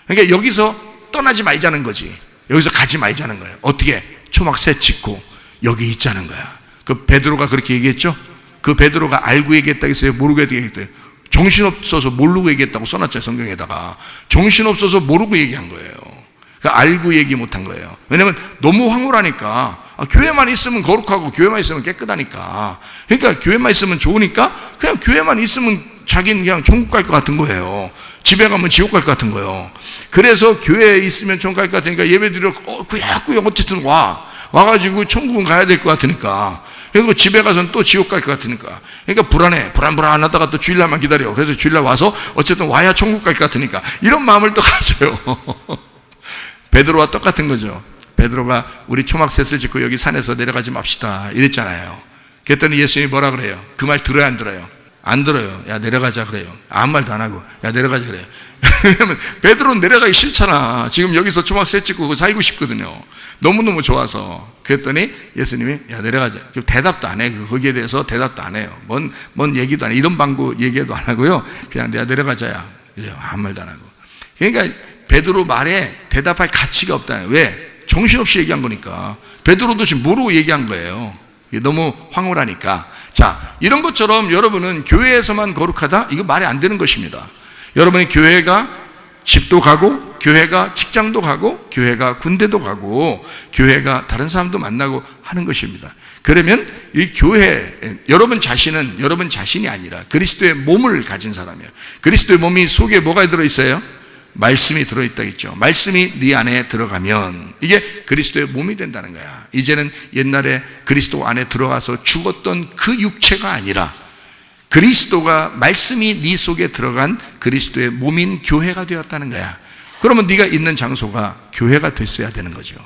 그러니까 여기서 떠나지 말자는 거지. 여기서 가지 말자는 거예요. 어떻게? 초막새 찍고 여기 있자는 거야. 그 베드로가 그렇게 얘기했죠. 그 베드로가 알고 얘기했다 했어요? 모르고 얘기했대요? 정신없어서 모르고 얘기했다고 써놨죠, 성경에다가. 정신없어서 모르고 얘기한 거예요. 그러니까 알고 얘기 못한 거예요. 왜냐면 너무 황홀하니까. 교회만 있으면 거룩하고 교회만 있으면 깨끗하니까, 그러니까 교회만 있으면 좋으니까 그냥 교회만 있으면 자기는 그냥 천국 갈 것 같은 거예요. 집에 가면 지옥 갈 것 같은 거예요. 그래서 교회에 있으면 천국 갈 것 같으니까 예배드려 꾸역꾸역 어쨌든 와가지고 천국은 가야 될 것 같으니까, 그리고 집에 가서는 또 지옥 갈 것 같으니까, 그러니까 불안하다가 또 주일날만 기다려. 그래서 주일날 와서 어쨌든 와야 천국 갈 것 같으니까 이런 마음을 또 가져요. 베드로와 똑같은 거죠. 베드로가 우리 초막셋을 짓고 여기 산에서 내려가지 맙시다 이랬잖아요. 그랬더니 예수님이 뭐라 그래요? 그 말 들어요, 안 들어요? 안 들어요. 야, 내려가자 그래요. 아무 말도 안 하고 야, 내려가자 그래요. 왜냐면 베드로는 내려가기 싫잖아. 지금 여기서 초막셋 짓고 살고 싶거든요. 너무너무 좋아서. 그랬더니 예수님이 야, 내려가자. 대답도 안 해. 거기에 대해서 대답도 안 해요. 뭔 얘기도 안 해. 이런 방구 얘기도 안 하고요. 그냥 내가 내려가자야. 그래요. 아무 말도 안 하고. 그러니까 베드로 말에 대답할 가치가 없다. 왜? 정신없이 얘기한 거니까. 베드로도 지금 모르고 얘기한 거예요. 너무 황홀하니까. 자, 이런 것처럼 여러분은 교회에서만 거룩하다? 이거 말이 안 되는 것입니다. 여러분이 교회가 집도 가고, 교회가 직장도 가고, 교회가 군대도 가고, 교회가 다른 사람도 만나고 하는 것입니다. 그러면 이 교회, 여러분 자신이 아니라 그리스도의 몸을 가진 사람이에요. 그리스도의 몸이 속에 뭐가 들어있어요? 말씀이 들어있다 했죠. 말씀이 네 안에 들어가면 이게 그리스도의 몸이 된다는 거야. 이제는 옛날에 그리스도 안에 들어가서 죽었던 그 육체가 아니라 그리스도가 말씀이 네 속에 들어간 그리스도의 몸인 교회가 되었다는 거야. 그러면 네가 있는 장소가 교회가 됐어야 되는 거죠.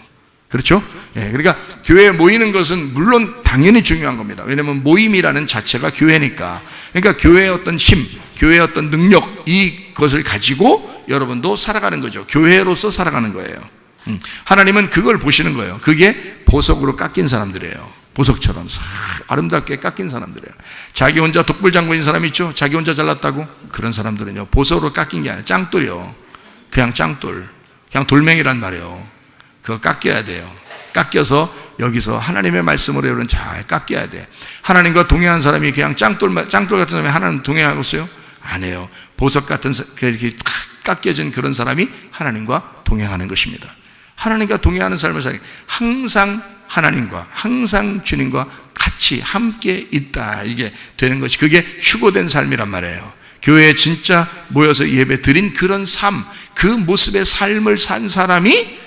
그렇죠? 그러니까 교회에 모이는 것은 물론 당연히 중요한 겁니다. 왜냐하면 모임이라는 자체가 교회니까. 그러니까 교회의 어떤 힘, 교회의 어떤 능력, 이것을 가지고 여러분도 살아가는 거죠. 교회로서 살아가는 거예요. 하나님은 그걸 보시는 거예요. 그게 보석으로 깎인 사람들이에요. 보석처럼 아름답게 깎인 사람들이에요. 자기 혼자 독불장군인 사람 있죠? 자기 혼자 잘났다고? 그런 사람들은요, 보석으로 깎인 게 아니라 짱돌이요. 그냥 짱돌, 그냥 돌멩이란 말이에요. 그거 깎여야 돼요. 깎여서 여기서 하나님의 말씀으로 여러분 잘 깎여야 돼. 하나님과 동행한 사람이 그냥 짱돌 같은 사람이 하나님 동행하고 있어요? 안 해요. 보석 같은 이렇게 깎여진 그런 사람이 하나님과 동행하는 것입니다. 하나님과 동행하는 삶을 살기, 항상 하나님과, 항상 주님과 같이 함께 있다, 이게 되는 것이, 그게 휴고된 삶이란 말이에요. 교회에 진짜 모여서 예배 드린 그런 삶, 그 모습의 삶을 산 사람이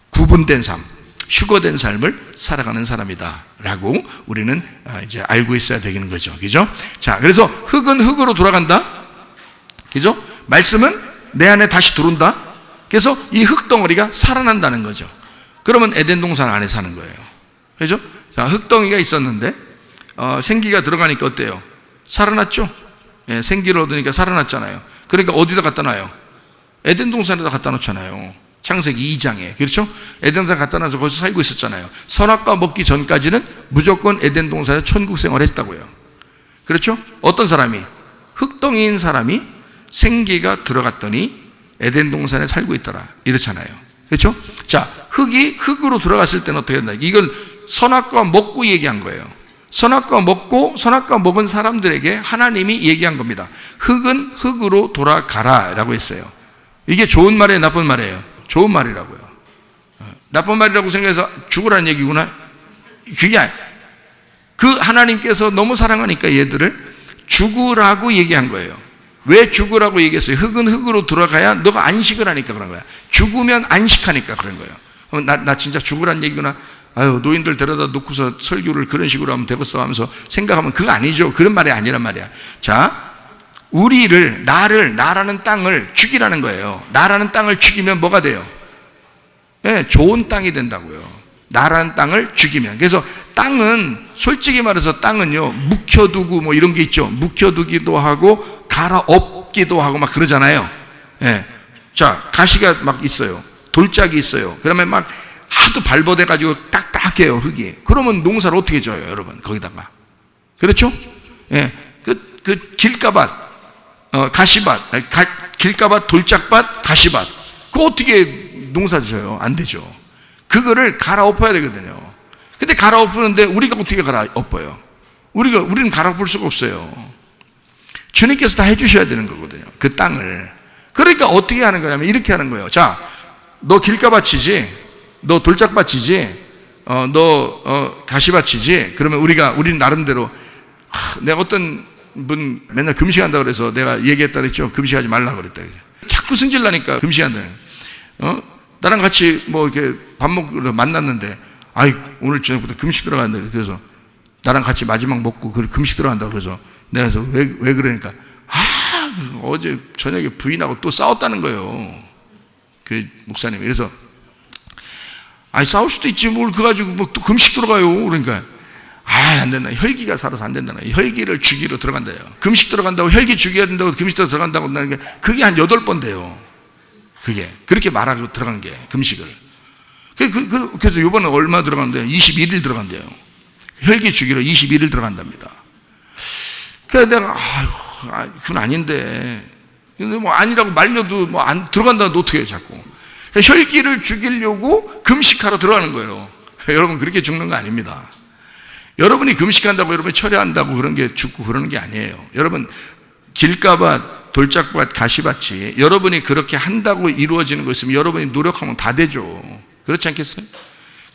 구분된 삶, 휴거된 삶을 살아가는 사람이다 라고 우리는 이제 알고 있어야 되는 거죠. 그죠? 자, 그래서 흙은 흙으로 돌아간다. 그죠? 말씀은 내 안에 다시 들어온다. 그래서 이 흙덩어리가 살아난다는 거죠. 그러면 에덴 동산 안에 사는 거예요. 그죠? 자, 흙덩이가 있었는데 생기가 들어가니까 어때요? 살아났죠? 예, 생기를 얻으니까 살아났잖아요. 그러니까 어디다 갖다 놔요? 에덴 동산에다 갖다 놓잖아요. 창세기 2장에. 그렇죠? 에덴 동산 갖다 놔서 거기서 살고 있었잖아요. 선악과 먹기 전까지는 무조건 에덴 동산에서 천국 생활을 했다고요. 그렇죠? 어떤 사람이, 흙덩이인 사람이 생기가 들어갔더니 에덴 동산에 살고 있더라, 이렇잖아요. 그렇죠? 자, 흙이 흙으로 들어갔을 때는 어떻게 된다? 이건 선악과 먹고 얘기한 거예요. 선악과 먹은 사람들에게 하나님이 얘기한 겁니다. 흙은 흙으로 돌아가라 라고 했어요. 이게 좋은 말이에요, 나쁜 말이에요? 좋은 말이라고요. 나쁜 말이라고 생각해서 죽으라는 얘기구나. 그게 아니에요. 그 하나님께서 너무 사랑하니까 얘들을 죽으라고 얘기한 거예요. 왜 죽으라고 얘기했어요? 흙은 흙으로 돌아가야 너가 안식을 하니까 그런 거야. 죽으면 안식하니까 그런 거예요. 나 진짜 죽으란 얘기구나. 아유, 노인들 데려다 놓고서 설교를 그런 식으로 하면 되겠어 하면서 생각하면 그거 아니죠. 그런 말이 아니란 말이야. 자, 나라는 땅을 죽이라는 거예요. 나라는 땅을 죽이면 뭐가 돼요? 네, 좋은 땅이 된다고요. 나라는 땅을 죽이면. 그래서 땅은, 솔직히 말해서 땅은요, 묵혀두고 뭐 이런 게 있죠. 묵혀두기도 하고, 갈아엎기도 하고 막 그러잖아요. 네. 자, 가시가 막 있어요. 돌짝이 있어요. 그러면 막 하도 발버대가지고 딱딱해요, 흙이. 그러면 농사를 어떻게 져요, 여러분? 거기다가. 그렇죠? 예. 그 길가밭, 가시밭, 길가밭, 돌짝밭, 가시밭. 그거 어떻게 농사 지어요? 안 되죠. 그거를 갈아엎어야 되거든요. 근데 갈아엎는데 우리가 어떻게 갈아엎어요? 우리는 갈아엎을 수가 없어요. 주님께서 다 해주셔야 되는 거거든요. 그 땅을. 그러니까 어떻게 하는 거냐면 이렇게 하는 거예요. 자, 너 길가밭이지, 너 돌짝밭이지, 너 가시밭이지. 그러면 우리는 나름대로, 내가 어떤 분 맨날 금식한다고 그래서 내가 얘기했다 그랬죠. 금식하지 말라고 그랬다. 자꾸 승질나니까 금식한다는. 나랑 같이 뭐 이렇게 밥 먹으러 만났는데, 아이, 오늘 저녁부터 금식 들어간다. 그래서 나랑 같이 마지막 먹고 금식 들어간다고 그래서 내가 그래서 왜 그러니까, 어제 저녁에 부인하고 또 싸웠다는 거예요. 그 목사님이. 그래서, 싸울 수도 있지, 뭘, 그거 가지고 뭐 또 금식 들어가요. 그러니까, 안 된다. 혈기가 살아서 안 된다. 혈기를 죽이러 들어간다요. 금식 들어간다고, 혈기 죽여야 된다고, 금식 들어간다고 하는 게, 그게 한 8번 돼요. 그게. 그렇게 말하고 들어간 게, 금식을. 그래서 이번에 얼마 들어간대요? 21일 들어간대요. 혈기 죽이러 21일 들어간답니다. 그래서 내가, 그건 아닌데. 근데 뭐 아니라고 말려도 뭐 안 들어간다고 어떻게 해, 자꾸. 혈기를 죽이려고 금식하러 들어가는 거예요. 여러분, 그렇게 죽는 거 아닙니다. 여러분이 금식한다고 여러분이 철회한다고 그런 게 죽고 그러는 게 아니에요. 여러분, 길가밭, 돌짝밭, 가시밭이 여러분이 그렇게 한다고 이루어지는 거 있으면 여러분이 노력하면 다 되죠. 그렇지 않겠어요?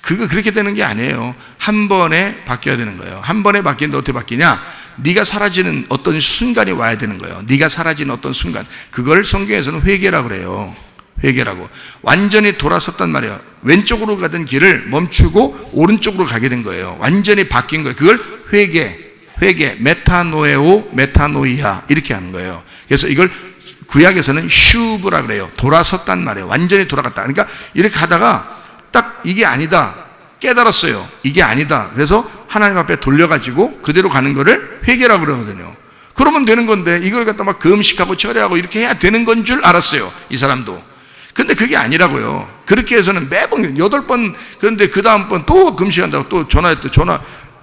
그렇게 되는 게 아니에요. 한 번에 바뀌어야 되는 거예요. 한 번에 바뀌는데 어떻게 바뀌냐? 네가 사라지는 어떤 순간이 와야 되는 거예요. 네가 사라지는 어떤 순간. 그걸 성경에서는 회개라고 그래요. 회개라고. 완전히 돌아섰단 말이에요. 왼쪽으로 가던 길을 멈추고 오른쪽으로 가게 된 거예요. 완전히 바뀐 거예요. 그걸 회개, 메타노에오, 메타노이아 이렇게 하는 거예요. 그래서 이걸 구약에서는 슈브라 그래요. 돌아섰단 말이에요. 완전히 돌아갔다. 그러니까 이렇게 하다가 딱 이게 아니다. 깨달았어요. 이게 아니다. 그래서 하나님 앞에 돌려가지고 그대로 가는 거를 회개라고 그러거든요. 그러면 되는 건데 이걸 갖다 막 금식하고 철회하고 이렇게 해야 되는 건 줄 알았어요. 이 사람도. 근데 그게 아니라고요. 그렇게 해서는 매번 8번, 그런데 그 다음번 또 금식한다고 또 전화했더니 전화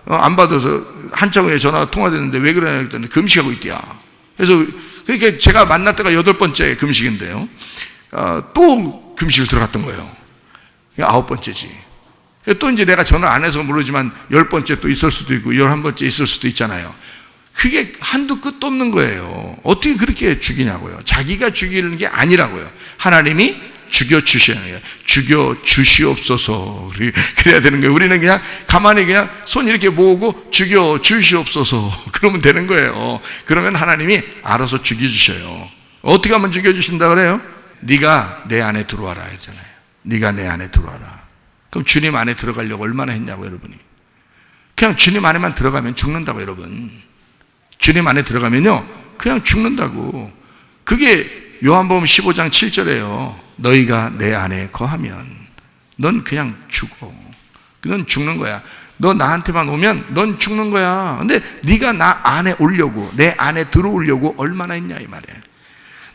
안 받아서 한참 후에 전화가 통화됐는데 왜 그러냐 했더니 금식하고 있대야. 그래서 그렇게 제가 만날 때가 8번째 금식인데요. 또 금식을 들어갔던 거예요. 9번째지. 또 이제 내가 전화 안 해서 모르지만 10번째 또 있을 수도 있고 11번째 있을 수도 있잖아요. 그게 한두 끝도 없는 거예요. 어떻게 그렇게 죽이냐고요. 자기가 죽이는 게 아니라고요. 하나님이 죽여주셔야 해요. 죽여주시옵소서. 그래야 되는 거예요. 우리는 그냥 가만히 그냥 손 이렇게 모으고 죽여주시옵소서. 그러면 되는 거예요. 그러면 하나님이 알아서 죽여주셔요. 어떻게 하면 죽여주신다 그래요? 네가 내 안에 들어와라 했잖아요. 네가 내 안에 들어와라. 그럼 주님 안에 들어가려고 얼마나 했냐고 여러분이. 그냥 주님 안에만 들어가면 죽는다고 여러분. 주님 안에 들어가면요 그냥 죽는다고. 그게 요한복음 15장 7절에요 너희가 내 안에 거하면 넌 그냥 죽어. 넌 죽는 거야. 너 나한테만 오면 넌 죽는 거야. 근데 네가 나 안에 오려고, 내 안에 들어오려고 얼마나 했냐 이 말이야.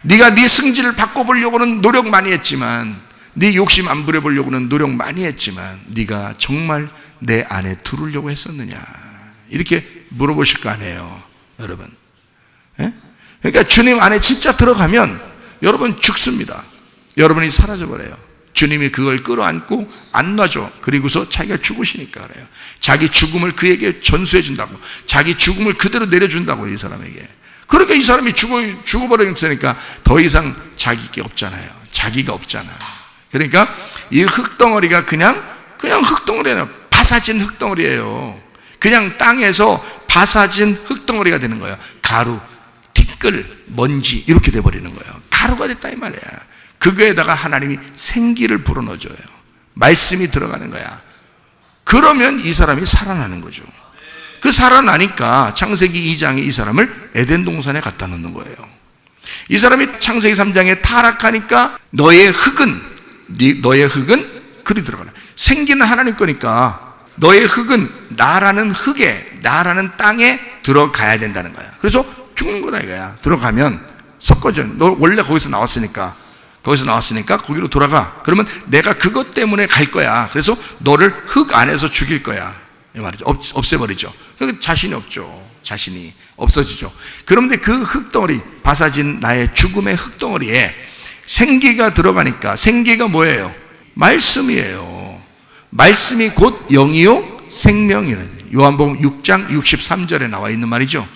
네가 네 승질을 바꿔보려고는 노력 많이 했지만, 네 욕심 안 부려보려고는 노력 많이 했지만 네가 정말 내 안에 들어오려고 했었느냐 이렇게 물어보실 거 아니에요 여러분. 예? 그러니까 주님 안에 진짜 들어가면 여러분 죽습니다. 여러분이 사라져버려요. 주님이 그걸 끌어안고 안 놔줘. 그리고서 자기가 죽으시니까 그래요. 자기 죽음을 그에게 전수해 준다고. 자기 죽음을 그대로 내려준다고 이 사람에게. 그러니까 이 사람이 죽어버렸으니까 더 이상 자기 게 없잖아요. 자기가 없잖아. 그러니까 이 흙덩어리가 그냥 흙덩어리예요. 바사진 흙덩어리예요. 그냥 땅에서 바사진 흙덩어리가 되는 거예요. 가루, 티끌, 먼지 이렇게 돼버리는 거예요. 가루가 됐다 이 말이야. 그거에다가 하나님이 생기를 불어넣어줘요. 말씀이 들어가는 거야. 그러면 이 사람이 살아나는 거죠. 그 살아나니까 창세기 2장에 이 사람을 에덴 동산에 갖다 놓는 거예요. 이 사람이 창세기 3장에 타락하니까 너의 흙은 그리 들어가라. 생기는 하나님 거니까 너의 흙은 나라는 흙에, 나라는 땅에 들어가야 된다는 거야. 그래서 죽는 거다 이거야. 들어가면 섞어져. 너 원래 거기서 나왔으니까 거기로 돌아가. 그러면 내가 그것 때문에 갈 거야. 그래서 너를 흙 안에서 죽일 거야. 이 말이죠. 없애버리죠. 자신이 없죠. 자신이 없어지죠. 그런데 그 흙덩어리, 바사진 나의 죽음의 흙덩어리에 생기가 들어가니까, 생기가 뭐예요? 말씀이에요. 말씀이 곧 영이요 생명이라는, 요한복음 6장 63절에 나와 있는 말이죠.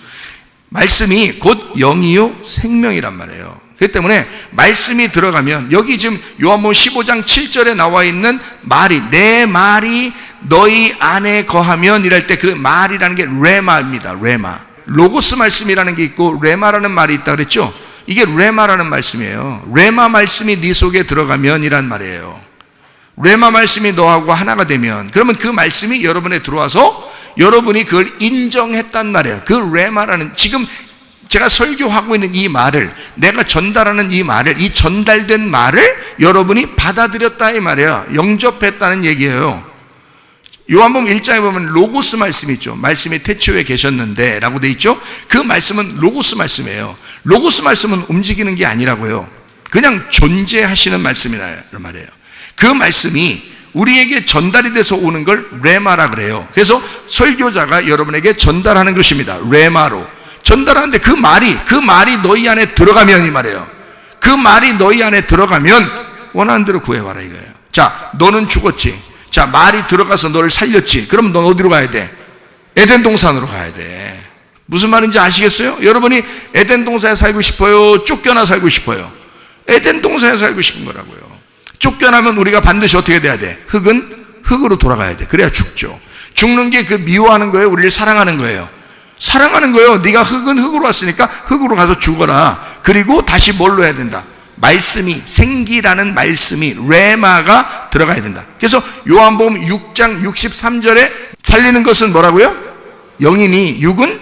말씀이 곧 영이요 생명이란 말이에요. 그렇기 때문에 말씀이 들어가면, 여기 지금 요한복음 15장 7절에 나와 있는 말이, 내 말이 너희 안에 거하면 이랄 때 그 말이라는 게 레마입니다. 레마. 로고스 말씀이라는 게 있고 레마라는 말이 있다 그랬죠. 이게 레마라는 말씀이에요. 레마 말씀이 네 속에 들어가면 이란 말이에요. 레마 말씀이 너하고 하나가 되면, 그러면 그 말씀이 여러분에 들어와서 여러분이 그걸 인정했단 말이에요. 그 레마라는, 지금 제가 설교하고 있는 이 말을, 내가 전달하는 이 말을, 이 전달된 말을 여러분이 받아들였다 이 말이에요. 영접했다는 얘기예요. 요한복음 1장에 보면 로고스 말씀이 있죠. 말씀이 태초에 계셨는데 라고 돼 있죠. 그 말씀은 로고스 말씀이에요. 로고스 말씀은 움직이는 게 아니라고요. 그냥 존재하시는 말씀이란 말이에요. 그 말씀이 우리에게 전달이 돼서 오는 걸 레마라 그래요. 그래서 설교자가 여러분에게 전달하는 것입니다. 레마로 전달하는데, 그 말이 너희 안에 들어가면 이 말이에요. 그 말이 너희 안에 들어가면 원하는 대로 구해와라 이거예요. 자, 너는 죽었지. 자, 말이 들어가서 너를 살렸지. 그럼 넌 어디로 가야 돼? 에덴 동산으로 가야 돼. 무슨 말인지 아시겠어요? 여러분이 에덴 동산에 살고 싶어요? 쫓겨나 살고 싶어요? 에덴 동산에 살고 싶은 거라고요. 쫓겨나면 우리가 반드시 어떻게 돼야 돼? 흙은 흙으로 돌아가야 돼. 그래야 죽죠. 죽는 게 그 미워하는 거예요? 우리를 사랑하는 거예요? 사랑하는 거예요. 네가 흙은 흙으로 왔으니까 흙으로 가서 죽어라. 그리고 다시 뭘로 해야 된다? 말씀이, 생기라는 말씀이, 레마가 들어가야 된다. 그래서 요한복음 6장 63절에 살리는 것은 뭐라고요? 영이니 육은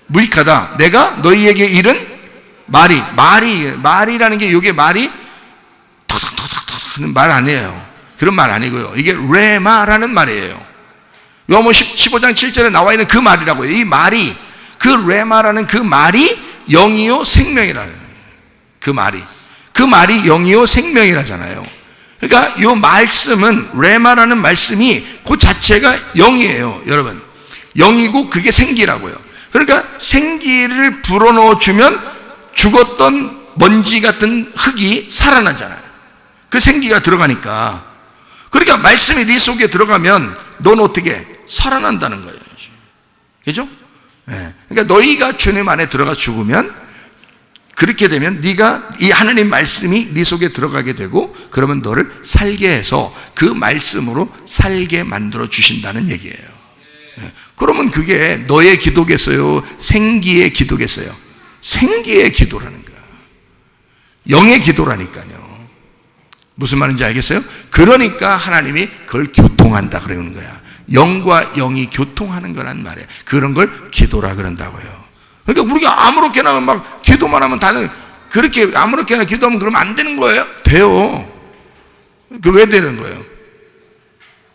무익하다. 내가 너희에게 이른 말이라는 게, 이게 말이 턱턱턱턱 하는 말 아니에요. 그런 말 아니고요. 이게 레마라는 말이에요. 요한복음 15장 7절에 나와 있는 그 말이라고요. 이 말이, 그 레마라는 그 말이 영이요 생명이라는, 그 말이 영이요 생명이라잖아요. 그러니까 이 말씀은, 레마라는 말씀이 그 자체가 영이에요. 여러분, 영이고 그게 생기라고요. 그러니까 생기를 불어넣어 주면 죽었던 먼지 같은 흙이 살아나잖아요. 그 생기가 들어가니까. 그러니까 말씀이 네 속에 들어가면 넌 어떻게 살아난다는 거예요. 그죠? 네. 그러니까 너희가 주님 안에 들어가 죽으면, 그렇게 되면 네가 이 하나님 말씀이 네 속에 들어가게 되고, 그러면 너를 살게 해서 그 말씀으로 살게 만들어 주신다는 얘기예요. 네. 그러면 그게 너의 기도겠어요? 생기의 기도겠어요? 생기의 기도라는 거야. 영의 기도라니까요. 무슨 말인지 알겠어요? 그러니까 하나님이 그걸 교통한다 그러는 거야. 영과 영이 교통하는 거란 말이에요. 그런 걸 기도라 그런다고요. 그러니까 우리가 아무렇게나 막 기도만 하면 다는, 그렇게 아무렇게나 기도하면 그러면 안 되는 거예요? 돼요. 그 왜 되는 거예요?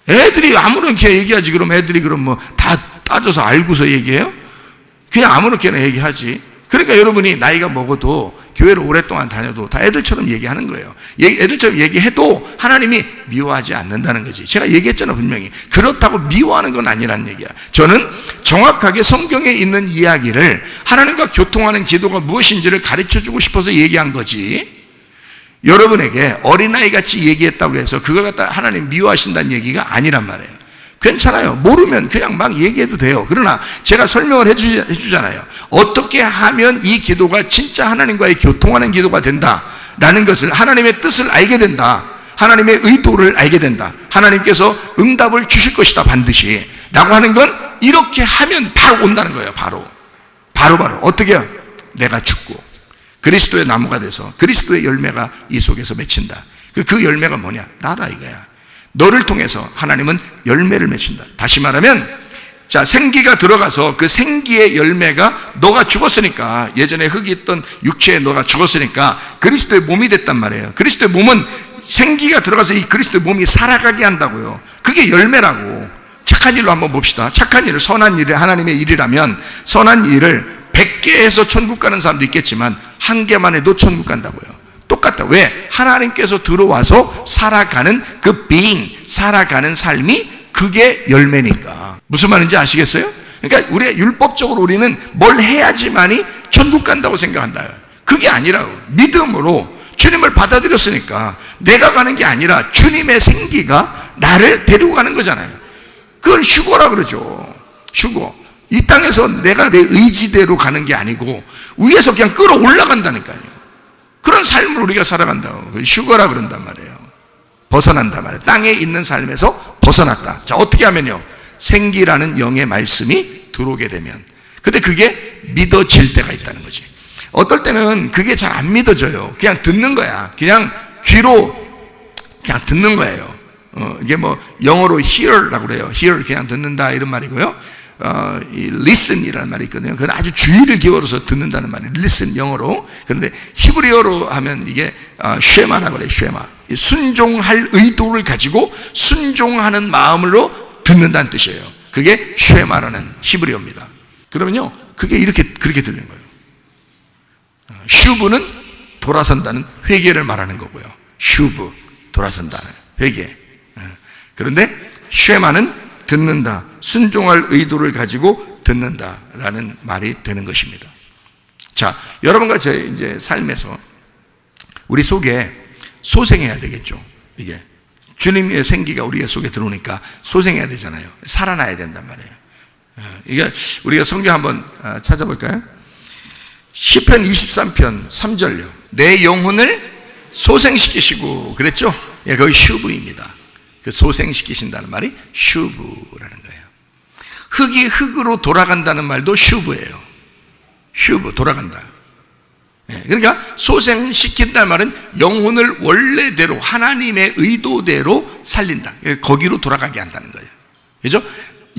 애들이 아무렇게 얘기하지. 그럼 애들이 그럼 뭐 다 따져서 알고서 얘기해요? 그냥 아무렇게나 얘기하지. 그러니까 여러분이 나이가 먹어도 교회를 오랫동안 다녀도 다 애들처럼 얘기하는 거예요. 애들처럼 얘기해도 하나님이 미워하지 않는다는 거지. 제가 얘기했잖아, 분명히. 그렇다고 미워하는 건 아니라는 얘기야. 저는 정확하게 성경에 있는 이야기를, 하나님과 교통하는 기도가 무엇인지를 가르쳐주고 싶어서 얘기한 거지, 여러분에게 어린아이 같이 얘기했다고 해서 그걸 갖다 하나님 미워하신다는 얘기가 아니란 말이에요. 괜찮아요. 모르면 그냥 막 얘기해도 돼요. 그러나 제가 설명을 해주잖아요. 어떻게 하면 이 기도가 진짜 하나님과의 교통하는 기도가 된다라는 것을, 하나님의 뜻을 알게 된다, 하나님의 의도를 알게 된다, 하나님께서 응답을 주실 것이다 반드시 라고 하는 건, 이렇게 하면 바로 온다는 거예요. 바로 어떻게 해요? 내가 죽고 그리스도의 나무가 돼서 그리스도의 열매가 이 속에서 맺힌다. 그 열매가 뭐냐? 나다 이거야. 너를 통해서 하나님은 열매를 맺힌다. 다시 말하면, 자, 생기가 들어가서 그 생기의 열매가 너가 죽었으니까, 예전에 흙이 있던 육체에 너가 죽었으니까 그리스도의 몸이 됐단 말이에요. 그리스도의 몸은 생기가 들어가서 이 그리스도의 몸이 살아가게 한다고요. 그게 열매라고. 착한 일로 한번 봅시다. 착한 일을, 선한 일을, 하나님의 일이라면 선한 일을 100개 해서 천국 가는 사람도 있겠지만 1개만 해도 천국 간다고요. 똑같다. 왜? 하나님께서 들어와서 살아가는 그 being, 살아가는 삶이 그게 열매니까. 무슨 말인지 아시겠어요? 그러니까 율법적으로 우리는 뭘 해야지만이 천국 간다고 생각한다. 그게 아니라 믿음으로 주님을 받아들였으니까 내가 가는 게 아니라 주님의 생기가 나를 데리고 가는 거잖아요. 그걸 휴거라 그러죠. 휴거. 이 땅에서 내가 내 의지대로 가는 게 아니고 위에서 그냥 끌어올라간다니까요. 그런 삶을 우리가 살아간다고. 휴거라 그런단 말이에요. 벗어난단 말이에요. 땅에 있는 삶에서 벗어났다. 자, 어떻게 하면요? 생기라는 영의 말씀이 들어오게 되면. 근데 그게 믿어질 때가 있다는 거지. 어떨 때는 그게 잘 안 믿어져요. 그냥 듣는 거야. 그냥 귀로 그냥 듣는 거예요. 이게 뭐 영어로 hear라고 그래요. hear, 그냥 듣는다 이런 말이고요. 이 listen이라는 말이 있거든요. 그건 아주 주의를 기울여서 듣는다는 말이에요. listen, 영어로. 그런데 히브리어로 하면 이게 쉐마라고 그래요. 쉐마. 순종할 의도를 가지고 순종하는 마음으로 듣는다는 뜻이에요. 그게 쉐마라는 히브리어입니다. 그러면요, 그게 그렇게 들리는 거예요. 슈브는 돌아선다는 회개를 말하는 거고요. 슈브, 돌아선다는 회개. 그런데 쉐마는 듣는다, 순종할 의도를 가지고 듣는다라는 말이 되는 것입니다. 자, 여러분과 제 이제 삶에서 우리 속에 소생해야 되겠죠. 이게 주님의 생기가 우리 속에 들어오니까 소생해야 되잖아요. 살아나야 된단 말이에요. 이게 우리가 성경 한번 찾아볼까요? 시편 23편 3절요. 내 영혼을 소생시키시고 그랬죠? 예, 거기 슈브입니다. 그 소생시키신다는 말이 슈브라는 거예요. 흙이 흙으로 돌아간다는 말도 슈브예요. 슈브, 돌아간다. 예, 그러니까 소생시킨다는 말은 영혼을 원래대로 하나님의 의도대로 살린다. 거기로 돌아가게 한다는 거예요. 그죠?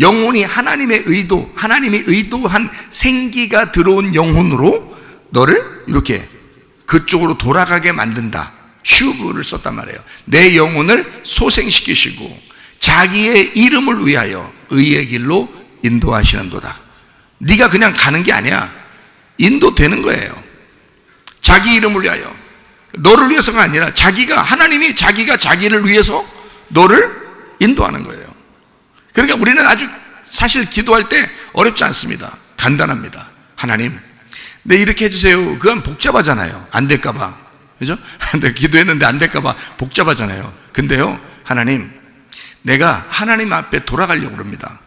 영혼이 하나님의 의도, 하나님이 의도한 생기가 들어온 영혼으로 너를 이렇게 그쪽으로 돌아가게 만든다. 슈브를 썼단 말이에요. 내 영혼을 소생시키시고 자기의 이름을 위하여 의의 길로 인도하시는도다. 네가 그냥 가는 게 아니야. 인도되는 거예요. 자기 이름을 위하여. 너를 위해서가 아니라 하나님이 자기가 자기를 위해서 너를 인도하는 거예요. 그러니까 우리는 아주 사실 기도할 때 어렵지 않습니다. 간단합니다. 하나님, 네, 이렇게 해주세요. 그건 복잡하잖아요. 안 될까봐. 그죠? 기도했는데 안 될까봐 복잡하잖아요. 근데요, 하나님, 내가 하나님 앞에 돌아가려고 합니다.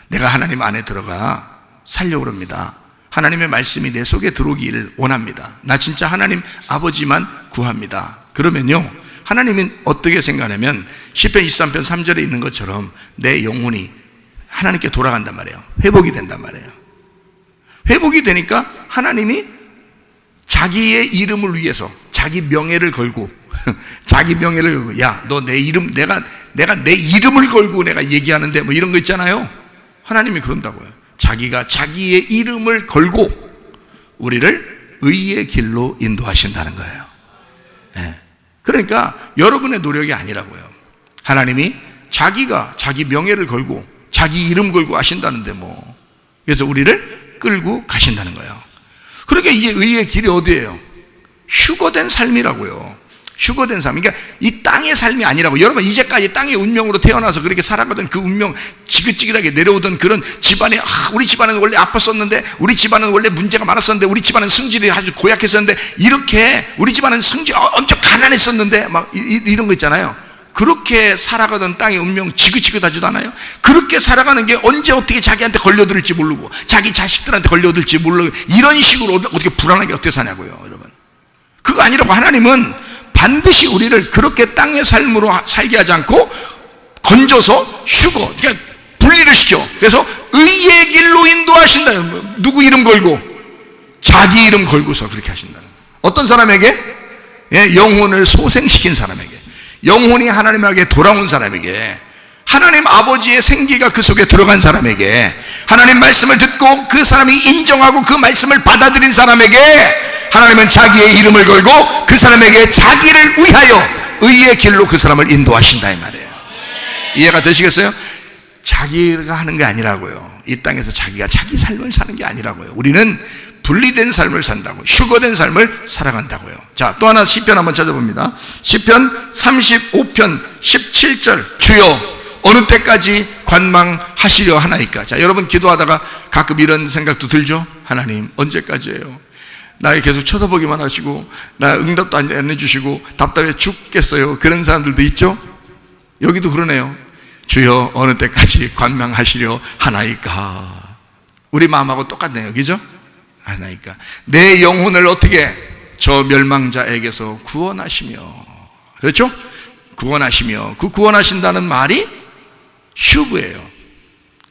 내가 하나님 안에 들어가 살려고 합니다. 하나님의 말씀이 내 속에 들어오기를 원합니다. 나 진짜 하나님 아버지만 구합니다. 그러면요, 하나님은 어떻게 생각하냐면 시편 23편 3절에 있는 것처럼 내 영혼이 하나님께 돌아간단 말이에요. 회복이 된단 말이에요. 회복이 되니까 하나님이 자기의 이름을 위해서 자기 명예를 걸고 자기 명예를 걸고, 야, 너 내 이름, 내가 내 이름을 걸고 내가 얘기하는데 뭐 이런 거 있잖아요. 하나님이 그런다고요. 자기가 자기의 이름을 걸고 우리를 의의 길로 인도하신다는 거예요. 네. 그러니까 여러분의 노력이 아니라고요. 하나님이 자기가 자기 명예를 걸고 자기 이름 걸고 하신다는데 뭐. 그래서 우리를 끌고 가신다는 거예요. 그러니까 이게 의의 길이 어디예요? 휴거된 삶이라고요. 휴거된 삶. 그러니까 이 땅의 삶이 아니라고. 여러분, 이제까지 땅의 운명으로 태어나서 그렇게 살아가던 그 운명, 지긋지긋하게 내려오던 그런 집안에, 우리 집안은 원래 아팠었는데, 우리 집안은 원래 문제가 많았었는데, 우리 집안은 성질이 아주 고약했었는데, 이렇게 우리 집안은 성질 엄청 가난했었는데, 막 이런 거 있잖아요. 그렇게 살아가던 땅의 운명 지긋지긋하지도 않아요? 그렇게 살아가는 게 언제 어떻게 자기한테 걸려들을지 모르고 자기 자식들한테 걸려들지 모르고 이런 식으로 어떻게 불안하게 어떻게 사냐고요, 여러분. 그거 아니라고. 하나님은 반드시 우리를 그렇게 땅의 삶으로 살게 하지 않고 건져서 휴거, 그러니까 분리를 시켜. 그래서 의의 길로 인도하신다. 누구 이름 걸고? 자기 이름 걸고서 그렇게 하신다는 거예요. 어떤 사람에게? 예, 영혼을 소생시킨 사람에게. 영혼이 하나님에게 돌아온 사람에게, 하나님 아버지의 생기가 그 속에 들어간 사람에게, 하나님 말씀을 듣고 그 사람이 인정하고 그 말씀을 받아들인 사람에게 하나님은 자기의 이름을 걸고 그 사람에게 자기를 위하여 의의 길로 그 사람을 인도하신다 이 말이에요. 이해가 되시겠어요? 자기가 하는 게 아니라고요. 이 땅에서 자기가 자기 삶을 사는 게 아니라고요. 우리는 분리된 삶을 산다고, 휴거된 삶을 살아간다고요. 자, 또 하나 시편 한번 찾아봅니다. 시편 35편 17절. 주여 어느 때까지 관망하시려 하나이까. 자, 여러분 기도하다가 가끔 이런 생각도 들죠? 하나님 언제까지예요? 나에게 계속 쳐다보기만 하시고 나 응답도 안 해주시고 답답해 죽겠어요. 그런 사람들도 있죠? 여기도 그러네요. 주여 어느 때까지 관망하시려 하나이까. 우리 마음하고 똑같네요. 그죠? 하나이까. 내 영혼을 어떻게 저 멸망자에게서 구원하시며, 그렇죠? 구원하시며, 그 구원하신다는 말이 슈브예요.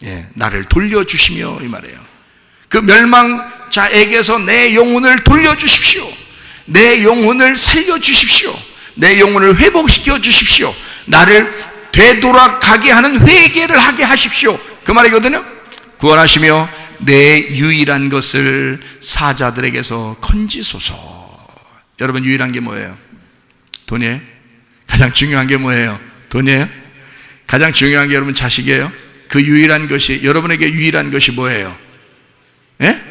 예, 나를 돌려주시며 이 말이에요. 그 멸망자에게서 내 영혼을 돌려주십시오. 내 영혼을 살려주십시오. 내 영혼을 회복시켜 주십시오. 나를 되돌아가게 하는 회개를 하게 하십시오. 그 말이거든요. 구원하시며 내 유일한 것을 사자들에게서 건지소서. 여러분 유일한 게 뭐예요? 돈이에요? 가장 중요한 게 뭐예요? 돈이에요? 가장 중요한 게 여러분 자식이에요? 그 유일한 것이, 여러분에게 유일한 것이 뭐예요? 예?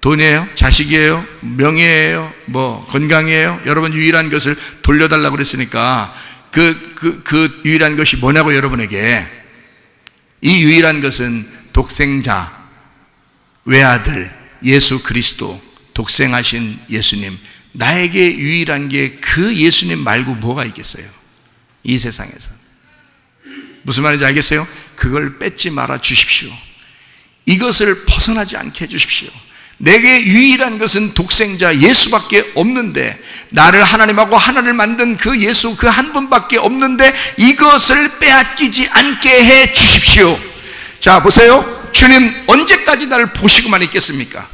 돈이에요? 자식이에요? 명예예요? 뭐 건강이에요? 여러분 유일한 것을 돌려달라고 그랬으니까 그 유일한 것이 뭐냐고. 여러분에게 이 유일한 것은 독생자, 외아들 예수 그리스도, 독생하신 예수님. 나에게 유일한 게 그 예수님 말고 뭐가 있겠어요? 이 세상에서. 무슨 말인지 알겠어요? 그걸 뺏지 말아 주십시오. 이것을 벗어나지 않게 해주십시오. 내게 유일한 것은 독생자 예수밖에 없는데, 나를 하나님하고 하나를 만든 그 예수 그 한 분밖에 없는데 이것을 빼앗기지 않게 해 주십시오. 자 보세요. 주님 언제까지 나를 보시고만 있겠습니까?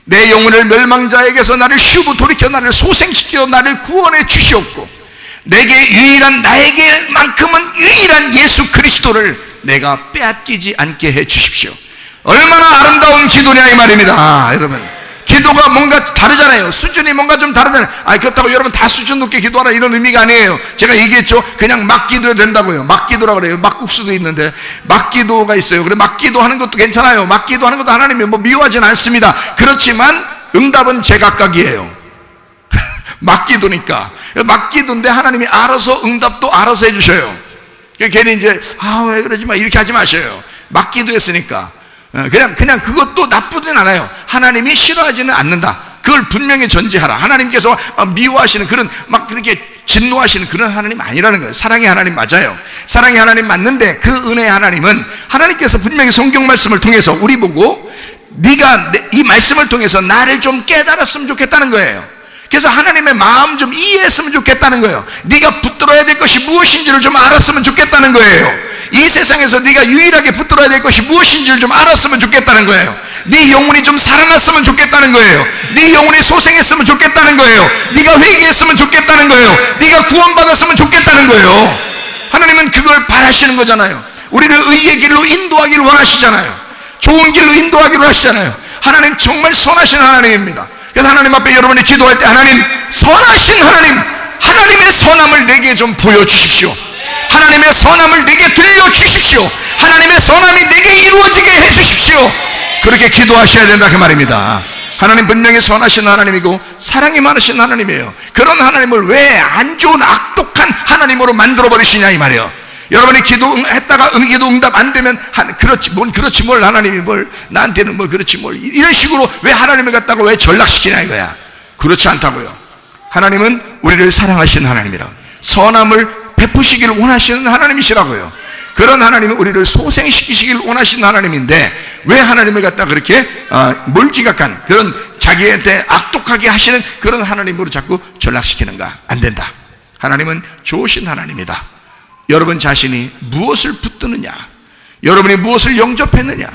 내 영혼을 멸망자에게서 나를 슈브 돌이켜 나를 소생시켜 나를 구원해 주시옵고, 내게 유일한, 나에게만큼은 유일한 예수 그리스도를 내가 빼앗기지 않게 해 주십시오. 얼마나 아름다운 기도냐 이 말입니다. 여러분 기도가 뭔가 다르잖아요. 수준이 뭔가 좀 다르잖아요. 그렇다고 여러분 다 수준 높게 기도하라 이런 의미가 아니에요. 제가 얘기했죠. 그냥 막 기도해도 된다고요. 막 기도라고 그래요. 막국수도 있는데 막 기도가 있어요. 그래 막 기도하는 것도 괜찮아요. 막 기도하는 것도 하나님이 뭐 미워하진 않습니다. 그렇지만 응답은 제각각이에요. 막 기도니까. 막 기도인데 하나님이 알아서 응답도 알아서 해주셔요. 괜히 이제 왜 그러지 마 이렇게 하지 마셔요. 막 기도했으니까. 그냥 그것도 나쁘진 않아요. 하나님이 싫어하지는 않는다. 그걸 분명히 전제하라. 하나님께서 미워하시는 그런 막 그렇게 진노하시는 그런 하나님 아니라는 거예요. 사랑의 하나님 맞아요. 사랑의 하나님 맞는데 그 은혜의 하나님은 하나님께서 분명히 성경 말씀을 통해서 우리 보고 네가 이 말씀을 통해서 나를 좀 깨달았으면 좋겠다는 거예요. 그래서 하나님의 마음 좀 이해했으면 좋겠다는 거예요. 네가 붙들어야 될 것이 무엇인지를 좀 알았으면 좋겠다는 거예요. 이 세상에서 네가 유일하게 붙들어야 될 것이 무엇인지를 좀 알았으면 좋겠다는 거예요. 네 영혼이 좀 살아났으면 좋겠다는 거예요. 네 영혼이 소생했으면 좋겠다는 거예요. 네가 회개했으면 좋겠다는 거예요. 네가 구원받았으면 좋겠다는 거예요. 하나님은 그걸 바라시는 거잖아요. 우리를 의의 길로 인도하기를 원하시잖아요. 좋은 길로 인도하기를 하시잖아요. 하나님 정말 선하신 하나님입니다. 그래서 하나님 앞에 여러분이 기도할 때 하나님, 선하신 하나님, 하나님의 선함을 내게 좀 보여주십시오. 하나님의 선함을 내게 들려주십시오. 하나님의 선함이 내게 이루어지게 해주십시오. 그렇게 기도하셔야 된다 그 말입니다. 하나님 분명히 선하신 하나님이고 사랑이 많으신 하나님이에요. 그런 하나님을 왜 안 좋은 악독한 하나님으로 만들어버리시냐 이 말이에요. 여러분이 기도했다가 기도 응답 안 되면 그렇지 뭘 하나님이 뭘 나한테는 뭐 그렇지 뭘 이런 식으로 왜 하나님을 갖다가 왜 전락시키냐 이거야. 그렇지 않다고요. 하나님은 우리를 사랑하시는 하나님이라고, 선함을 베푸시기를 원하시는 하나님이시라고요. 그런 하나님은 우리를 소생시키시기를 원하시는 하나님인데 왜 하나님을 갖다 그렇게 몰지각한 그런 자기한테 악독하게 하시는 그런 하나님으로 자꾸 전락시키는가? 안 된다. 하나님은 좋으신 하나님이다. 여러분 자신이 무엇을 붙드느냐, 여러분이 무엇을 영접했느냐,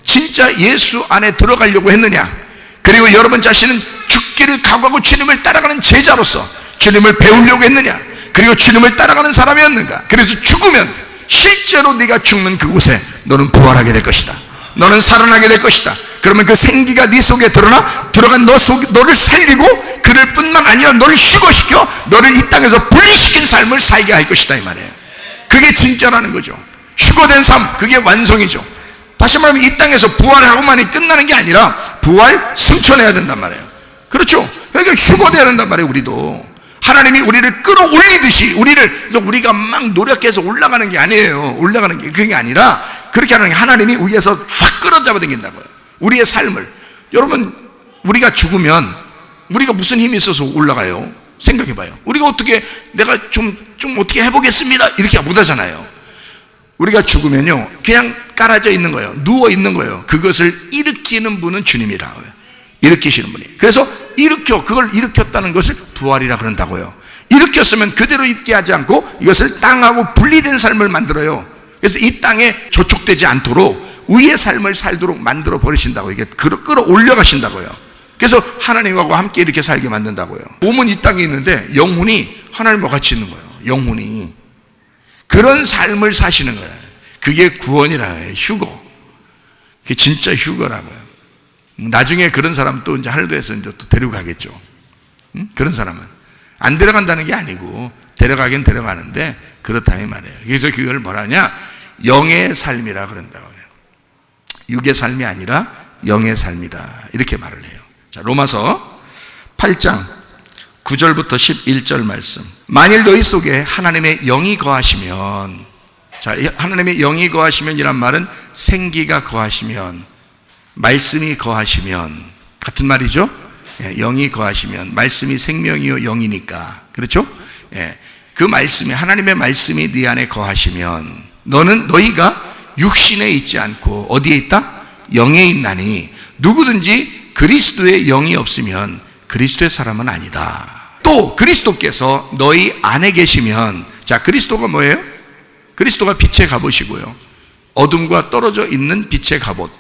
진짜 예수 안에 들어가려고 했느냐, 그리고 여러분 자신은 죽기를 각오하고 주님을 따라가는 제자로서 주님을 배우려고 했느냐, 그리고 주님을 따라가는 사람이었는가? 그래서 죽으면 실제로 네가 죽는 그곳에 너는 부활하게 될 것이다. 너는 살아나게 될 것이다. 그러면 그 생기가 네 속에 들어간 너를 살리고 그럴 뿐만 아니라 너를 휴거시켜 너를 이 땅에서 분리시킨 삶을 살게 할 것이다 이 말이에요. 그게 진짜라는 거죠. 휴거된 삶, 그게 완성이죠. 다시 말하면 이 땅에서 부활하고만이 끝나는 게 아니라 부활 승천해야 된단 말이에요. 그렇죠? 그러니까 휴거돼야 된단 말이에요. 우리도 하나님이 우리를 끌어올리듯이 우리가 막 노력해서 올라가는 게 아니에요. 올라가는 게 그게 아니라 그렇게 하는 게 하나님이 위에서 확 끌어잡아 당긴다고요. 우리의 삶을. 여러분, 우리가 죽으면 우리가 무슨 힘이 있어서 올라가요? 생각해봐요. 우리가 어떻게 내가 좀 어떻게 해보겠습니다 이렇게 못하잖아요. 우리가 죽으면요 그냥 깔아져 있는 거예요. 누워 있는 거예요. 그것을 일으키는 분은 주님이라고요. 일으키시는 분이. 그래서 그걸 일으켰다는 것을 부활이라 그런다고요. 일으켰으면 그대로 있게 하지 않고 이것을 땅하고 분리된 삶을 만들어요. 그래서 이 땅에 저촉되지 않도록 위의 삶을 살도록 만들어 버리신다고. 이게 끌어올려 가신다고요. 그래서 하나님하고 함께 이렇게 살게 만든다고요. 몸은 이 땅에 있는데 영혼이 하나님과 같이 있는 거예요. 영혼이 그런 삶을 사시는 거예요. 그게 구원이라 해요. 휴거. 그게 진짜 휴거라고요. 나중에 그런 사람 또 이제 하늘도에서 이제 또 데려가겠죠. 응? 그런 사람은 안 데려간다는 게 아니고 데려가긴 데려가는데 그렇다 이 말이에요. 그래서 그걸 뭐라냐? 영의 삶이라 그런다고 해요. 육의 삶이 아니라 영의 삶이다 이렇게 말을 해요. 자, 로마서 8장 9절부터 11절 말씀. 만일 너희 속에 하나님의 영이 거하시면, 자, 하나님의 영이 거하시면이란 말은 생기가 거하시면, 말씀이 거하시면, 같은 말이죠. 예, 영이 거하시면, 말씀이 생명이요 영이니까, 그렇죠? 예, 그 말씀이, 하나님의 말씀이 네 안에 거하시면 너희가 육신에 있지 않고 어디에 있다? 영에 있나니 누구든지 그리스도의 영이 없으면 그리스도의 사람은 아니다. 또 그리스도께서 너희 안에 계시면, 자, 그리스도가 뭐예요? 그리스도가 빛의 갑옷이고요, 어둠과 떨어져 있는 빛의 갑옷,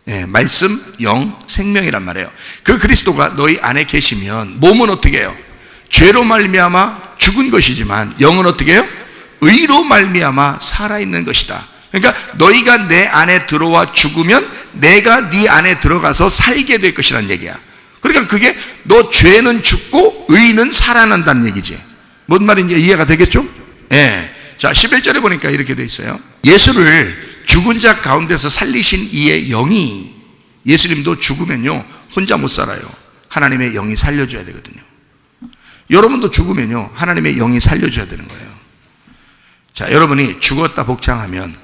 예, 말씀, 영, 생명이란 말이에요. 그 그리스도가 너희 안에 계시면 몸은 어떻게 해요? 죄로 말미암아 죽은 것이지만 영은 어떻게 해요? 의로 말미암아 살아있는 것이다. 그러니까 너희가 내 안에 들어와 죽으면 내가 네 안에 들어가서 살게 될 것이라는 얘기야. 그러니까 그게 너 죄는 죽고 의는 살아난다는 얘기지. 뭔 말인지 이해가 되겠죠? 예. 자, 11절에 보니까 이렇게 돼 있어요. 예수를 죽은 자 가운데서 살리신 이의 영이, 예수님도 죽으면요 혼자 못 살아요. 하나님의 영이 살려줘야 되거든요. 여러분도 죽으면요 하나님의 영이 살려줘야 되는 거예요. 자, 여러분이 죽었다 복창하면,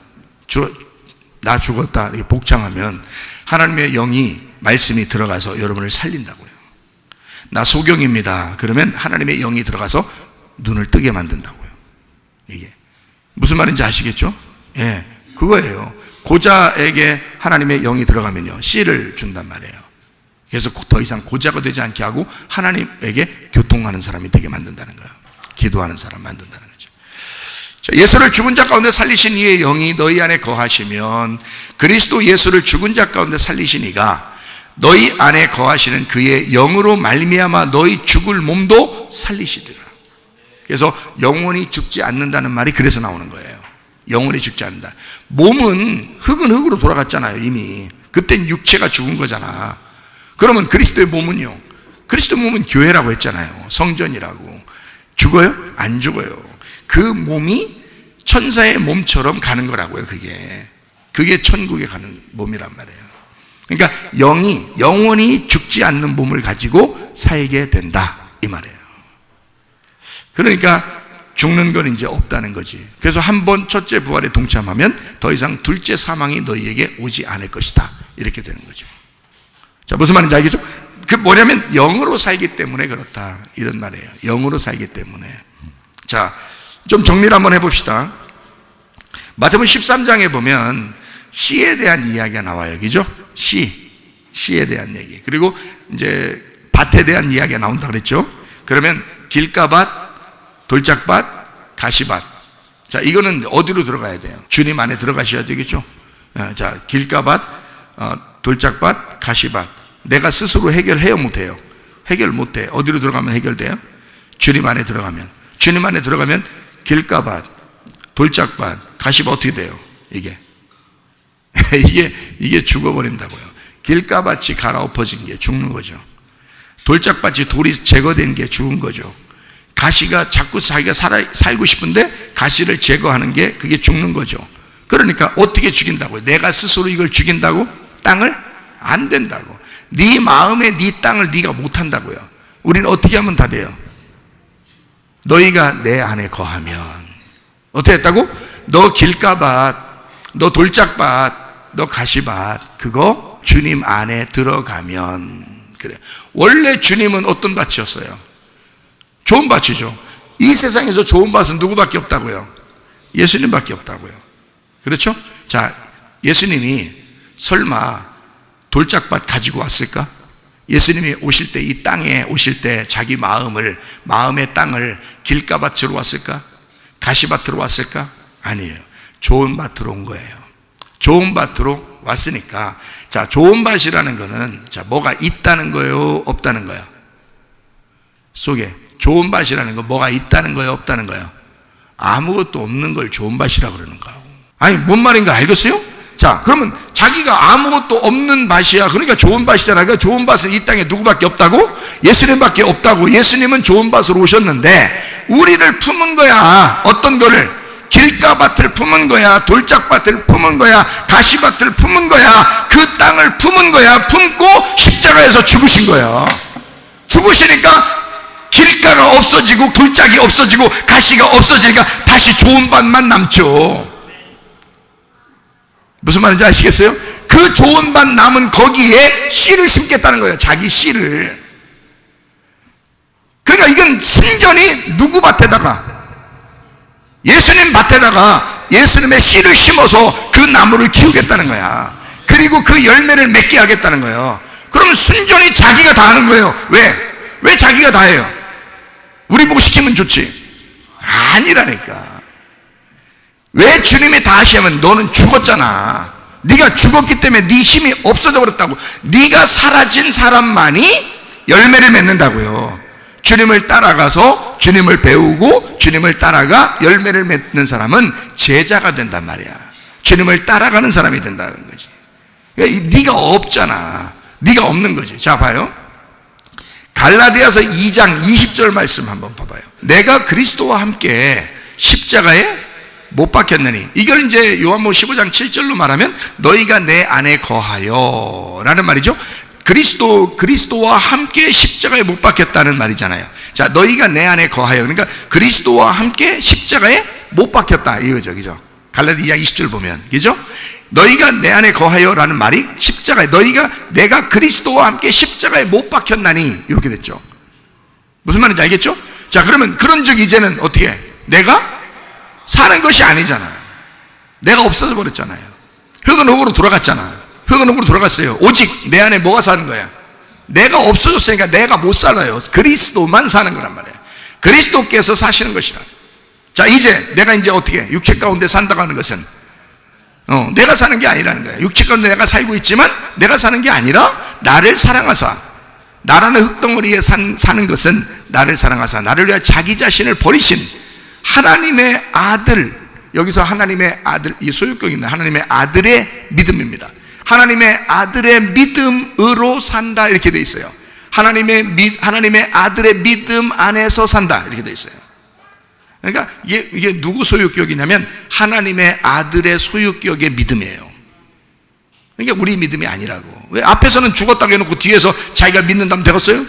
나 죽었다 이렇게 복창하면 하나님의 영이, 말씀이 들어가서 여러분을 살린다고요. 나 소경입니다 그러면 하나님의 영이 들어가서 눈을 뜨게 만든다고요. 이게 무슨 말인지 아시겠죠? 예, 그거예요. 고자에게 하나님의 영이 들어가면요 씨를 준단 말이에요. 그래서 더 이상 고자가 되지 않게 하고 하나님에게 교통하는 사람이 되게 만든다는 거예요. 기도하는 사람 만든다는 거죠. 자, 예수를 죽은 자 가운데 살리신 이의 영이 너희 안에 거하시면 그리스도 예수를 죽은 자 가운데 살리신 이가 너희 안에 거하시는 그의 영으로 말미암아 너희 죽을 몸도 살리시리라. 그래서 영원히 죽지 않는다는 말이 그래서 나오는 거예요. 영원히 죽지 않는다. 몸은 흙은 흙으로 돌아갔잖아요. 이미 그땐 육체가 죽은 거잖아. 그러면 그리스도의 몸은요, 그리스도의 몸은 교회라고 했잖아요. 성전이라고. 죽어요? 안 죽어요. 그 몸이 천사의 몸처럼 가는 거라고요. 그게 천국에 가는 몸이란 말이에요. 그러니까 영이 영원히 죽지 않는 몸을 가지고 살게 된다 이 말이에요. 그러니까 죽는 건 이제 없다는 거지. 그래서 한 번 첫째 부활에 동참하면 더 이상 둘째 사망이 너희에게 오지 않을 것이다 이렇게 되는 거죠. 자, 무슨 말인지 알겠죠? 그 뭐냐면 영으로 살기 때문에 그렇다 이런 말이에요. 영으로 살기 때문에. 자, 좀 정리를 한번 해봅시다. 마태복음 13장에 보면 씨에 대한 이야기가 나와요. 그죠? 씨에 대한 얘기. 그리고 이제 밭에 대한 이야기가 나온다 그랬죠? 그러면 길가밭, 돌짝밭, 가시밭. 자, 이거는 어디로 들어가야 돼요? 주님 안에 들어가셔야 되겠죠? 자, 길가밭, 돌짝밭, 가시밭. 내가 스스로 해결해요, 못해요? 해결 못해. 어디로 들어가면 해결돼요? 주님 안에 들어가면. 주님 안에 들어가면 길가밭, 돌짝밭, 가시밭 어떻게 돼요? 이게 죽어버린다고요. 길가밭이 갈아엎어진 게 죽는 거죠. 돌짝밭이 돌이 제거된 게 죽은 거죠. 가시가 자꾸 자기가 살고 싶은데 가시를 제거하는 게 그게 죽는 거죠. 그러니까 어떻게 죽인다고요? 내가 스스로 이걸 죽인다고? 땅을? 안 된다고. 네 마음에 네 땅을 네가 못한다고요. 우리는 어떻게 하면 다 돼요? 너희가 내 안에 거하면. 어떻게 했다고? 너 길가밭, 너 돌짝밭, 너 가시밭, 그거 주님 안에 들어가면. 그래. 원래 주님은 어떤 밭이었어요? 좋은 밭이죠. 이 세상에서 좋은 밭은 누구밖에 없다고요? 예수님밖에 없다고요. 그렇죠? 자, 예수님이 설마 돌짝밭 가지고 왔을까? 예수님이 오실 때, 이 땅에 오실 때 자기 마음의 땅을 길가밭으로 왔을까? 가시밭으로 왔을까? 아니에요. 좋은 밭으로 온 거예요. 좋은 밭으로 왔으니까, 자, 좋은 밭이라는 거는, 자, 뭐가 있다는 거예요? 없다는 거예요? 속에. 좋은 밭이라는 건 뭐가 있다는 거예요? 없다는 거예요? 아무것도 없는 걸 좋은 밭이라고 그러는 거예요. 아니, 뭔 말인가 알겠어요? 자, 그러면 자기가 아무것도 없는 밭이야. 그러니까 좋은 밭이잖아. 그러니까 좋은 밭은 이 땅에 누구밖에 없다고? 예수님밖에 없다고. 예수님은 좋은 밭으로 오셨는데 우리를 품은 거야. 어떤 거를? 길가밭을 품은 거야. 돌짝밭을 품은 거야. 가시밭을 품은 거야. 그 땅을 품은 거야. 품고 십자가에서 죽으신 거야. 죽으시니까 길가가 없어지고 돌짝이 없어지고 가시가 없어지니까 다시 좋은 밭만 남죠. 무슨 말인지 아시겠어요? 그 좋은 밭 남은 거기에 씨를 심겠다는 거예요. 자기 씨를. 그러니까 이건 순전히 누구 밭에다가? 예수님 밭에다가 예수님의 씨를 심어서 그 나무를 키우겠다는 거야. 그리고 그 열매를 맺게 하겠다는 거예요. 그러면 순전히 자기가 다 하는 거예요. 왜 자기가 다 해요? 우리 보고 시키면 좋지. 아니라니까. 왜 주님이 다 하시냐면 너는 죽었잖아. 네가 죽었기 때문에 네 힘이 없어져 버렸다고. 네가 사라진 사람만이 열매를 맺는다고요. 주님을 따라가서 주님을 배우고 주님을 따라가 열매를 맺는 사람은 제자가 된단 말이야. 주님을 따라가는 사람이 된다는 거지. 그러니까 네가 없잖아. 네가 없는 거지. 자, 봐요. 갈라디아서 2장 20절 말씀 한번 봐봐요. 내가 그리스도와 함께 십자가에 못 박혔느니, 이걸 이제 요한복음 15장 7절로 말하면 너희가 내 안에 거하여 라는 말이죠. 그리스도와 함께 십자가에 못 박혔다는 말이잖아요. 자, 너희가 내 안에 거하여, 그러니까 그리스도와 함께 십자가에 못 박혔다 이거죠. 그죠? 갈라디아 20절 보면, 그죠? 너희가 내 안에 거하여 라는 말이 십자가에, 내가 그리스도와 함께 십자가에 못 박혔나니 이렇게 됐죠. 무슨 말인지 알겠죠? 자, 그러면 그런 즉 이제는 어떻게 해? 내가 사는 것이 아니잖아. 내가 없어져 버렸잖아요. 흙은 흙으로 돌아갔잖아. 흙은 흙으로 돌아갔어요. 오직 내 안에 뭐가 사는 거야? 내가 없어졌으니까 내가 못 살아요. 그리스도만 사는 거란 말이에요. 그리스도께서 사시는 것이라. 자, 내가 이제 어떻게 육체 가운데 산다고 하는 것은 내가 사는 게 아니라는 거야. 육체 가운데 내가 살고 있지만 내가 사는 게 아니라 나를 사랑하사, 나라는 흙덩어리에 사는 것은 나를 사랑하사 나를 위하여 자기 자신을 버리신 하나님의 아들, 여기서 하나님의 아들, 이 소유격입니다. 하나님의 아들의 믿음입니다. 하나님의 아들의 믿음으로 산다 이렇게 돼 있어요. 하나님의 아들의 믿음 안에서 산다 이렇게 돼 있어요. 그러니까 이게 누구 소유격이냐면 하나님의 아들의 소유격의 믿음이에요. 그러니까 우리 믿음이 아니라고. 왜 앞에서는 죽었다고 해놓고 뒤에서 자기가 믿는다면 되겠어요?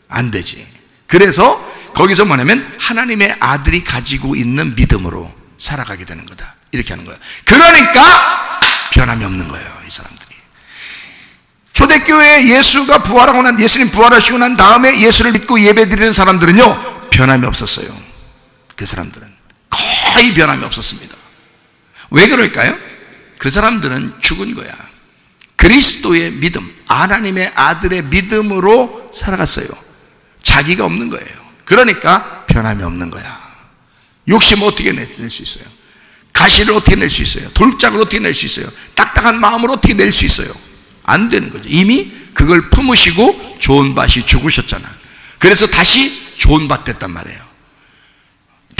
안 되지. 그래서 거기서 뭐냐면 하나님의 아들이 가지고 있는 믿음으로 살아가게 되는 거다 이렇게 하는 거예요. 그러니까 변함이 없는 거예요, 이 사람들이. 초대교회에 예수가 부활하고 난, 예수님 부활하시고 난 다음에 예수를 믿고 예배드리는 사람들은요 변함이 없었어요. 그 사람들은 거의 변함이 없었습니다. 왜 그럴까요? 그 사람들은 죽은 거야. 그리스도의 믿음, 하나님의 아들의 믿음으로 살아갔어요. 자기가 없는 거예요. 그러니까 변함이 없는 거야. 욕심을 어떻게 낼 수 있어요? 가시를 어떻게 낼 수 있어요? 돌짝을 어떻게 낼 수 있어요? 딱딱한 마음을 어떻게 낼 수 있어요? 안 되는 거죠. 이미 그걸 품으시고 좋은 밭이 죽으셨잖아. 그래서 다시 좋은 밭 됐단 말이에요.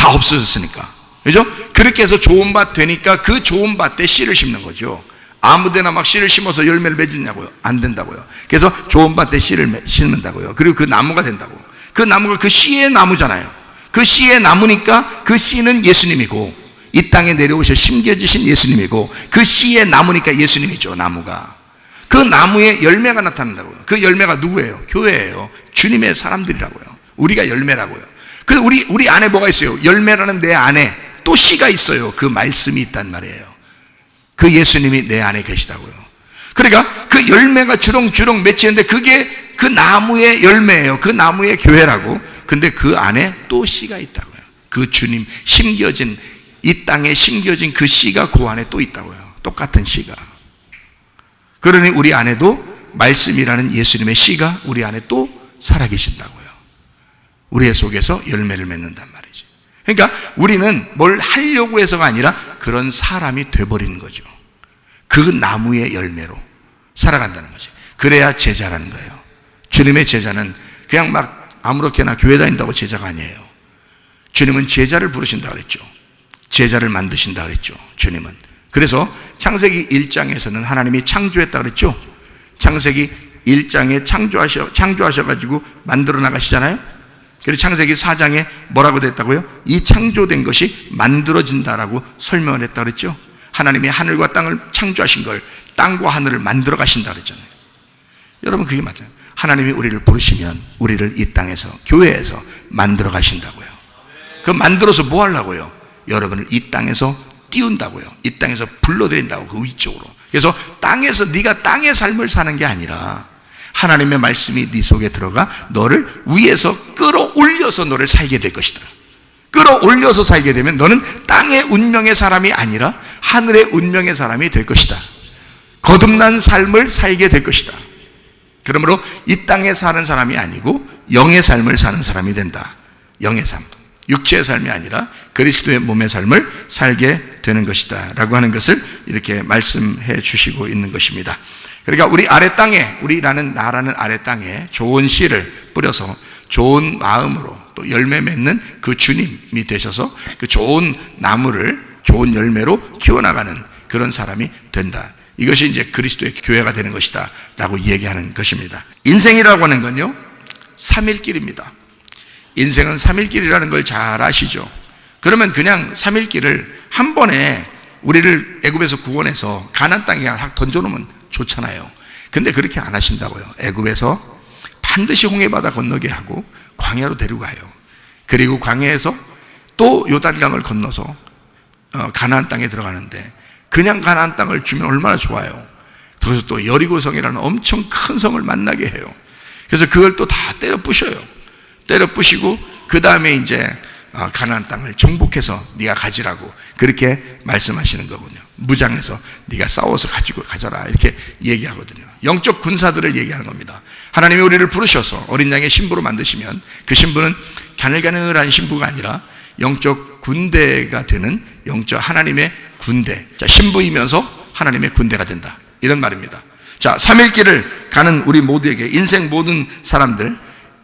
다 없어졌으니까. 그죠? 그렇게 해서 좋은 밭 되니까 그 좋은 밭에 씨를 심는 거죠. 아무데나 막 씨를 심어서 열매를 맺느냐고요? 안 된다고요. 그래서 좋은 밭에 씨를 심는다고요. 그리고 그 나무가 된다고. 그 나무가 그 씨의 나무잖아요. 그 씨의 나무니까 그 씨는 예수님이고, 이 땅에 내려오셔 심겨주신 예수님이고, 그 씨의 나무니까 예수님이죠. 나무가. 그 나무에 열매가 나타난다고요. 그 열매가 누구예요? 교회예요. 주님의 사람들이라고요. 우리가 열매라고요. 그래서 우리 안에 뭐가 있어요? 열매라는 내 안에 또 씨가 있어요. 그 말씀이 있단 말이에요. 그 예수님이 내 안에 계시다고요. 그러니까 그 열매가 주렁주렁 맺히는데 그게 그 나무의 열매예요. 그 나무의 교회라고. 근데 그 안에 또 씨가 있다고요. 그 주님 심겨진, 이 땅에 심겨진 그 씨가 그 안에 또 있다고요. 똑같은 씨가. 그러니 우리 안에도 말씀이라는 예수님의 씨가 우리 안에 또 살아계신다고요. 우리 속에서 열매를 맺는단 말이죠. 그러니까 우리는 뭘 하려고 해서가 아니라 그런 사람이 돼버리는 거죠. 그 나무의 열매로 살아간다는 거죠. 그래야 제자라는 거예요. 주님의 제자는 그냥 막 아무렇게나 교회 다닌다고 제자가 아니에요. 주님은 제자를 부르신다 그랬죠. 제자를 만드신다 그랬죠. 주님은. 그래서 창세기 1장에서는 하나님이 창조했다 그랬죠. 창세기 1장에 창조하셔가지고 만들어 나가시잖아요. 그리고 창세기 4장에 뭐라고 됐다고요? 이 창조된 것이 만들어진다라고 설명을 했다 그랬죠. 하나님이 하늘과 땅을 창조하신 걸, 땅과 하늘을 만들어 가신다 그랬잖아요. 여러분, 그게 맞아요. 하나님이 우리를 부르시면 우리를 이 땅에서, 교회에서 만들어 가신다고요. 그 만들어서 뭐 하려고요? 여러분을 이 땅에서 띄운다고요. 이 땅에서 불러들인다고, 그 위쪽으로. 그래서 땅에서 네가 땅의 삶을 사는 게 아니라 하나님의 말씀이 네 속에 들어가 너를 위에서 끌어올려서 너를 살게 될 것이다. 끌어올려서 살게 되면 너는 땅의 운명의 사람이 아니라 하늘의 운명의 사람이 될 것이다. 거듭난 삶을 살게 될 것이다. 그러므로 이 땅에 사는 사람이 아니고 영의 삶을 사는 사람이 된다. 영의 삶, 육체의 삶이 아니라 그리스도의 몸의 삶을 살게 되는 것이다 라고 하는 것을 이렇게 말씀해 주시고 있는 것입니다. 그러니까 우리 아래 땅에, 우리라는 나라는 아래 땅에 좋은 씨를 뿌려서 좋은 마음으로 또 열매 맺는 그 주님이 되셔서 그 좋은 나무를 좋은 열매로 키워나가는 그런 사람이 된다. 이것이 이제 그리스도의 교회가 되는 것이다 라고 얘기하는 것입니다. 인생이라고 하는 건요, 3일길입니다. 인생은 3일길이라는 걸 잘 아시죠? 그러면 그냥 3일길을 한 번에 우리를 애굽에서 구원해서 가나안 땅에 확 던져놓으면 좋잖아요. 근데 그렇게 안 하신다고요. 애굽에서 반드시 홍해바다 건너게 하고 광야로 데리고 가요. 그리고 광야에서 또 요단강을 건너서 가나안 땅에 들어가는데, 그냥 가나안 땅을 주면 얼마나 좋아요. 거기서 또 여리고성이라는 엄청 큰 성을 만나게 해요. 그래서 그걸 또 다 때려 부셔요. 때려 부시고 그 다음에 이제 가나안 땅을 정복해서 네가 가지라고 그렇게 말씀하시는 거군요. 무장해서 네가 싸워서 가지고 가져라 이렇게 얘기하거든요. 영적 군사들을 얘기하는 겁니다. 하나님이 우리를 부르셔서 어린 양의 신부로 만드시면 그 신부는 가늘가늘한 신부가 아니라 영적 군대가 되는 영적 하나님의 군대, 자, 신부이면서 하나님의 군대가 된다, 이런 말입니다. 자, 3일길을 가는 우리 모두에게, 인생 모든 사람들,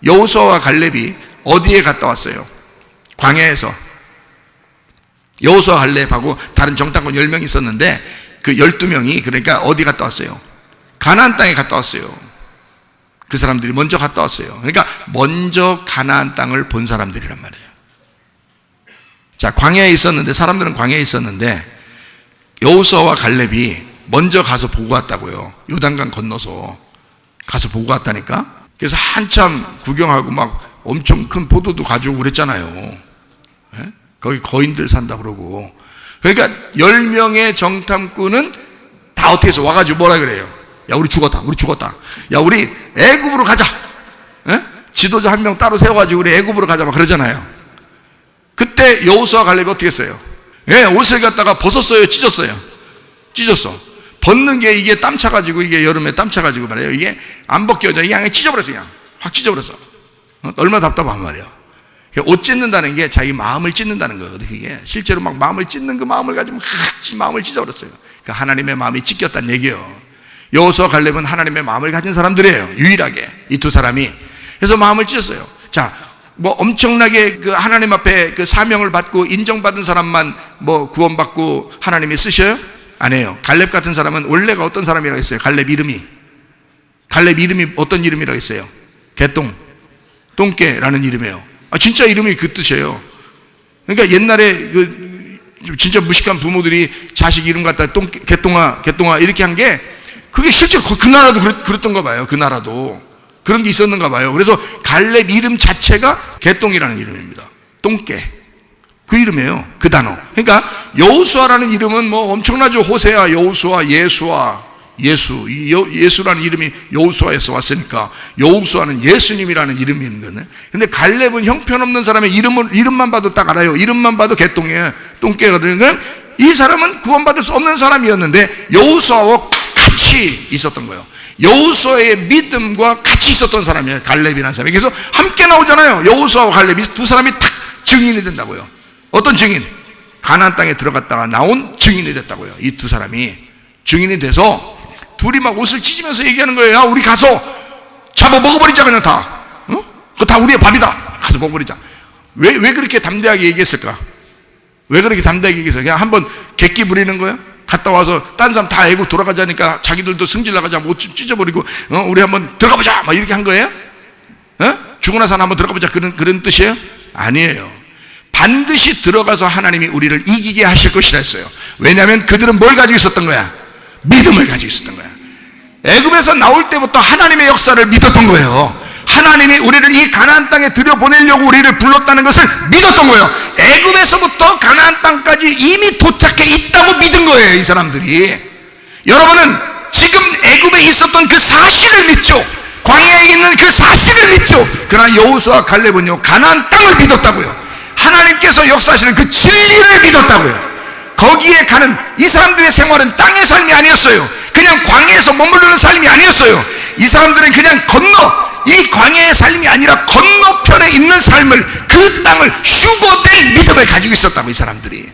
여호수아와 갈렙이 어디에 갔다 왔어요? 광야에서. 여호수아 갈렙하고 다른 정탐꾼 10명이 있었는데 그 12명이 그러니까 어디 갔다 왔어요? 가나안 땅에 갔다 왔어요. 그 사람들이 먼저 갔다 왔어요. 그러니까 먼저 가나안 땅을 본 사람들이란 말이에요. 자, 광야에 있었는데, 사람들은 광야에 있었는데 여호수아와 갈렙이 먼저 가서 보고 왔다고요. 요단강 건너서 가서 보고 왔다니까. 그래서 한참 구경하고 막 엄청 큰 포도도 가져오고 그랬잖아요. 예? 거기 거인들 산다 그러고. 그러니까 10명의 정탐꾼은 다 어떻게 해서 와가지고 뭐라 그래요? 야, 우리 죽었다. 야, 우리 애굽으로 가자. 예? 지도자 한 명 따로 세워가지고 우리 애굽으로 가자 막 그러잖아요. 그때 여호수아 갈렙이 어떻게 했어요? 예, 옷을 갖다가 벗었어요, 찢었어요? 찢었어. 벗는 게 이게 땀 차가지고, 이게 여름에 땀 차가지고 말이에요. 이게 안 벗겨져. 이게 그냥 찢어버렸어. 그냥 확 찢어버렸어. 얼마나 답답한 말이에요. 옷 찢는다는 게 자기 마음을 찢는다는 거거든요. 이게 실제로 막 마음을 찢는 그 마음을 가지고 막 마음을 찢어버렸어요. 그러니까 하나님의 마음이 찢겼다는 얘기예요. 여호수아 갈렙은 하나님의 마음을 가진 사람들이에요. 유일하게 이 두 사람이. 그래서 마음을 찢었어요. 자, 뭐 엄청나게 그 하나님 앞에 그 사명을 받고 인정받은 사람만 뭐 구원받고 하나님이 쓰셔요? 아니에요. 갈렙 같은 사람은 원래가 어떤 사람이라고 했어요? 갈렙 이름이 어떤 이름이라고 했어요? 개똥, 똥개라는 이름이에요. 진짜 이름이 그 뜻이에요. 그러니까 옛날에 그 진짜 무식한 부모들이 자식 이름 갖다 개똥아 이렇게 한 게 그게 실제로 그 나라도 그랬던가 봐요. 그 나라도 그런 게 있었는가 봐요. 그래서 갈렙 이름 자체가 개똥이라는 이름입니다. 똥개. 그 이름이에요. 그 단어. 그러니까 여호수아라는 이름은 뭐 엄청나죠. 호세아, 여호수아, 예수라는 이름이 여호수아에서 왔으니까 여호수아는 예수님이라는 이름이 있는 거네. 근데 갈렙은 형편없는 사람의 이름만 봐도 딱 알아요. 이름만 봐도 개똥이에요. 똥개가 되는 이 사람은 구원받을 수 없는 사람이었는데 여호수아와 같이 있었던 거예요. 여호수아의 믿음과 같이 있었던 사람이에요. 갈렙이라는 사람이. 그래서 함께 나오잖아요. 여호수아와 갈렙이 두 사람이 딱 증인이 된다고요. 어떤 증인? 가나안 땅에 들어갔다가 나온 증인이 됐다고요. 이 두 사람이 증인이 돼서 둘이 막 옷을 찢으면서 얘기하는 거예요. 야, 우리 가서 잡아 먹어버리자 그냥 다. 그거 다 우리의 밥이다. 가서 먹어버리자. 왜 그렇게 담대하게 얘기했을까? 왜 그렇게 담대하게 얘기했어요? 그냥 한번 객기 부리는 거예요? 갔다 와서 딴 사람 다 애국 돌아가자니까 자기들도 승질 나가자 옷 찢어버리고 우리 한번 들어가보자 막 이렇게 한 거예요? 죽고 나서 한번 들어가보자 그런 뜻이에요? 아니에요. 반드시 들어가서 하나님이 우리를 이기게 하실 것이라 했어요. 왜냐하면 그들은 뭘 가지고 있었던 거야? 믿음을 가지고 있었던 거야. 애굽에서 나올 때부터 하나님의 역사를 믿었던 거예요. 하나님이 우리를 이 가나안 땅에 들여보내려고 우리를 불렀다는 것을 믿었던 거예요. 애굽에서부터 가나안 땅까지 이미 도착해 있다고 믿은 거예요. 이 사람들이. 여러분은 지금 애굽에 있었던 그 사실을 믿죠. 광야에 있는 그 사실을 믿죠. 그러나 여호수아 갈렙은요 가나안 땅을 믿었다고요. 하나님께서 역사하시는 그 진리를 믿었다고요. 거기에 가는 이 사람들의 생활은 땅의 삶이 아니었어요. 그냥 광야에서 머무르는 삶이 아니었어요. 이 사람들은 그냥 이 광야의 삶이 아니라 건너편에 있는 삶을, 그 땅을 휴거될 믿음을 가지고 있었다고. 이 사람들이.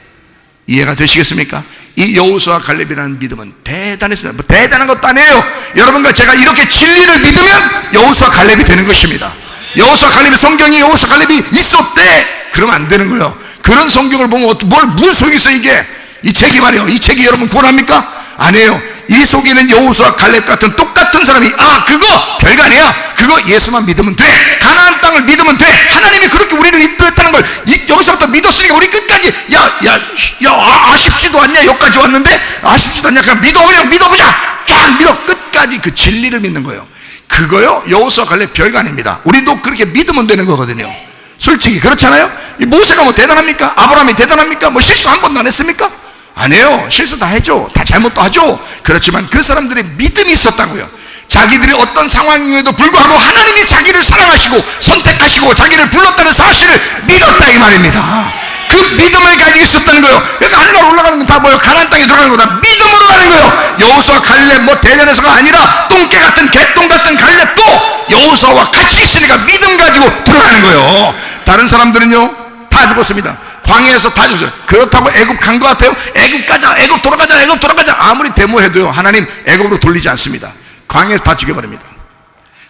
이해가 되시겠습니까? 이 여호수아 갈렙이라는 믿음은 대단했습니다. 뭐 대단한 것도 아니에요. 여러분과 제가 이렇게 진리를 믿으면 여호수아 갈렙이 되는 것입니다. 여호수아 갈렙이, 성경에 여호수아 갈렙이 있었대 그러면 안 되는 거예요. 그런 성경을 보면 무슨 소용이 있어 이게. 이 책이 말이에요. 이 책이 여러분 구원합니까? 아니에요. 이 속에는 여호수아 갈렙 같은 똑같은 사람이 그거 별거 아니야. 그거 예수만 믿으면 돼. 가나안 땅을 믿으면 돼. 하나님이 그렇게 우리를 인도했다는 걸 여기서부터 믿었으니까 우리 끝까지 아쉽지도 않냐. 여기까지 왔는데 아쉽지도 않냐. 그냥 믿어보자. 쫙 믿어. 끝까지 그 진리를 믿는 거예요. 그거요 여호수아 갈렙 별거 아닙니다. 우리도 그렇게 믿으면 되는 거거든요. 솔직히 그렇잖아요. 이 모세가 뭐 대단합니까? 아브라함이 대단합니까? 뭐 실수 한 번도 안 했습니까? 아니에요. 실수 다 했죠. 다 잘못도 하죠. 그렇지만 그 사람들의 믿음이 있었다고요. 자기들이 어떤 상황임에도 불구하고 하나님이 자기를 사랑하시고 선택하시고 자기를 불렀다는 사실을 믿었다 이 말입니다. 그 믿음을 가지고 있었다는 거예요. 그러니까 하늘나라 올라가는 건 다 뭐예요? 가나안 땅에 들어가는 거다. 믿음으로 가는 거예요. 여호수아 갈렙 뭐 대전에서가 아니라 똥개 같은 개똥 같은 갈렙도 여호수아와 같이 있으니까 믿음 가지고 들어가는 거예요. 다른 사람들은요 다 죽었습니다. 광야에서 다 죽었어요. 그렇다고 애굽 간 것 같아요? 애굽 가자, 애굽 돌아가자. 아무리 데모해도요 하나님 애굽으로 돌리지 않습니다. 광야에서 다 죽여버립니다.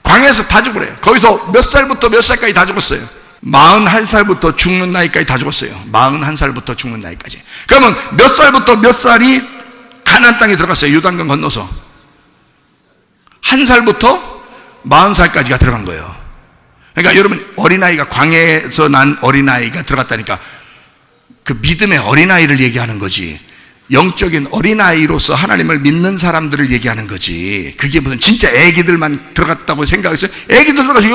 광야에서 다 죽어버려요. 거기서 몇 살부터 몇 살까지 다 죽었어요. 41살부터 죽는 나이까지 다 죽었어요. 41살부터 죽는 나이까지. 그러면 몇 살부터 몇 살이 가나안 땅에 들어갔어요? 요단강 건너서 1살부터 40살까지가 들어간 거예요. 그러니까 여러분 어린아이가, 광야에서 난 어린아이가 들어갔다니까 그 믿음의 어린아이를 얘기하는 거지, 영적인 어린아이로서 하나님을 믿는 사람들을 얘기하는 거지. 그게 무슨 진짜 애기들만 들어갔다고 생각했어요? 애기들 들어가서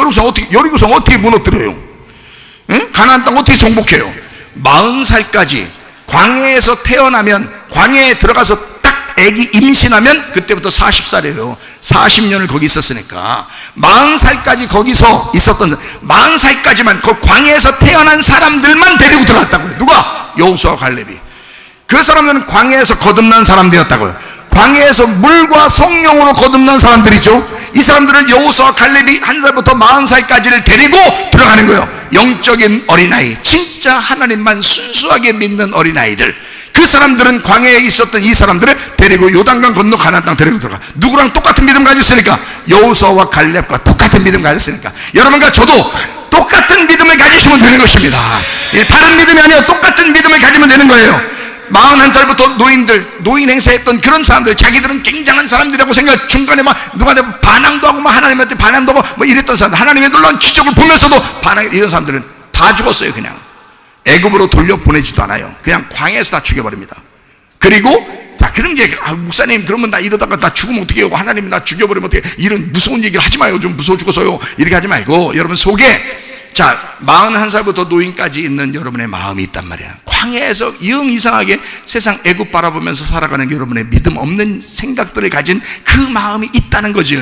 여리고성 어떻게 무너뜨려요? 응? 가나안 땅 어떻게 정복해요? 40살까지 광야에서 태어나면, 광야에 들어가서 딱 애기 임신하면 그때부터 40살이에요 40년을 거기 있었으니까 40살까지 거기서 있었던, 40살까지만 그 광야에서 태어난 사람들만 데리고 들어갔다고요. 누가? 여호수아 갈렙이. 그 사람들은 광야에서 거듭난 사람들이었다고요. 광야에서 물과 성령으로 거듭난 사람들이죠. 이 사람들은 여호수아 갈렙이 1살부터 40살까지를 데리고 들어가는 거예요. 영적인 어린아이, 진짜 하나님만 순수하게 믿는 어린아이들. 그 사람들은 광야에 있었던 이 사람들을 데리고 요단강 건너 가나안 땅 데리고 들어가. 누구랑 똑같은 믿음 가졌으니까? 여호수아와 갈렙과 똑같은 믿음 가졌으니까. 여러분과 저도 똑같은 믿음을 가지시면 되는 것입니다. 다른 믿음이 아니라 똑같은 믿음을 가지면 되는 거예요. 41살부터 노인 행세했던 그런 사람들, 자기들은 굉장한 사람들이라고 생각, 중간에 막 누구한테 반항도 하고, 막 하나님한테 반항도 하고, 뭐 이랬던 사람들, 하나님의 놀라운 기적을 보면서도 이런 사람들은 다 죽었어요. 그냥 애굽으로 돌려보내지도 않아요. 그냥 광야에서 다 죽여버립니다. 그리고 자, 그럼 이제 목사님, 그러면 나 이러다가 나 죽으면 어떻게 해요? 하나님이 나 죽여버리면 어떻게 해요? 이런 무서운 얘기를 하지 마요. 좀 무서워 죽어서요. 이렇게 하지 말고, 여러분 속에, 자, 41살부터 노인까지 있는 여러분의 마음이 있단 말이야. 광야에서 영 이상하게 세상 애굽 바라보면서 살아가는 여러분의 믿음 없는 생각들을 가진 그 마음이 있다는 거죠.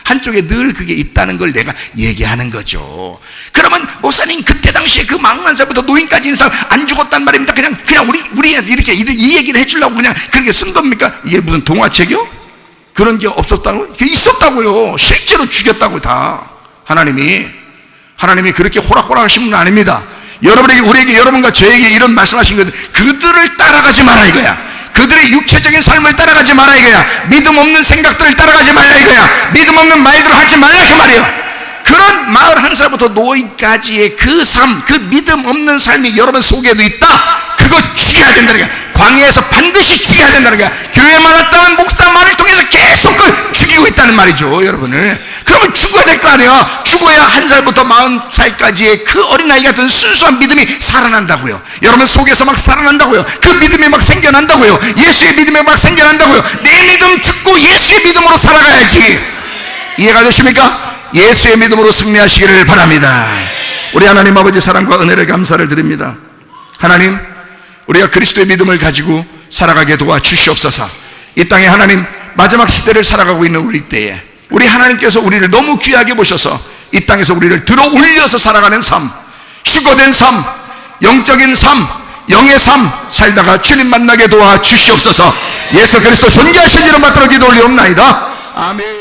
한쪽에 늘 그게 있다는 걸 내가 얘기하는 거죠. 그러면 목사님, 그때 당시에 그 41살부터 노인까지 있는 사람 안 죽었단 말입니다. 그냥 우리 이렇게 이 얘기를 해주려고 그냥 그렇게 쓴 겁니까? 이게 무슨 동화책이요? 그런 게 없었다고요? 그게 있었다고요. 실제로 죽였다고. 다 하나님이 그렇게 호락호락 하신 분은 아닙니다. 우리에게, 여러분과 저에게 이런 말씀하신 것들, 그들을 따라가지 마라 이거야. 그들의 육체적인 삶을 따라가지 마라 이거야. 믿음 없는 생각들을 따라가지 말라 이거야. 믿음 없는 말들을 하지 말라 그 말이야. 그런 41살부터 노인까지의 그 삶, 그 믿음 없는 삶이 여러분 속에도 있다. 그거 죽여야 된다는 거야. 광야에서 반드시 죽여야 된다는 거야. 교회에 많았다는 목사 말을 통해서 계속 죽이고 있다는 말이죠, 여러분을. 그러면 죽어야 될 거 아니야. 죽어야 1살부터 40살까지의 그 어린아이 같은 순수한 믿음이 살아난다고요. 여러분 속에서 막 살아난다고요. 그 믿음이 막 생겨난다고요. 예수의 믿음이 막 생겨난다고요. 내 믿음 죽고 예수의 믿음으로 살아가야지. 이해가 되십니까? 예수의 믿음으로 승리하시기를 바랍니다. 우리 하나님 아버지 사랑과 은혜를 감사를 드립니다. 하나님, 우리가 그리스도의 믿음을 가지고 살아가게 도와주시옵소서. 이 땅에 하나님, 마지막 시대를 살아가고 있는 우리 때에 우리 하나님께서 우리를 너무 귀하게 보셔서 이 땅에서 우리를 들어 올려서 살아가는 삶, 휴거된 삶, 영적인 삶, 영의 삶 살다가 주님 만나게 도와주시옵소서. 예수 그리스도 존귀하신 이름 받들어 기도 올리옵나이다. 아멘.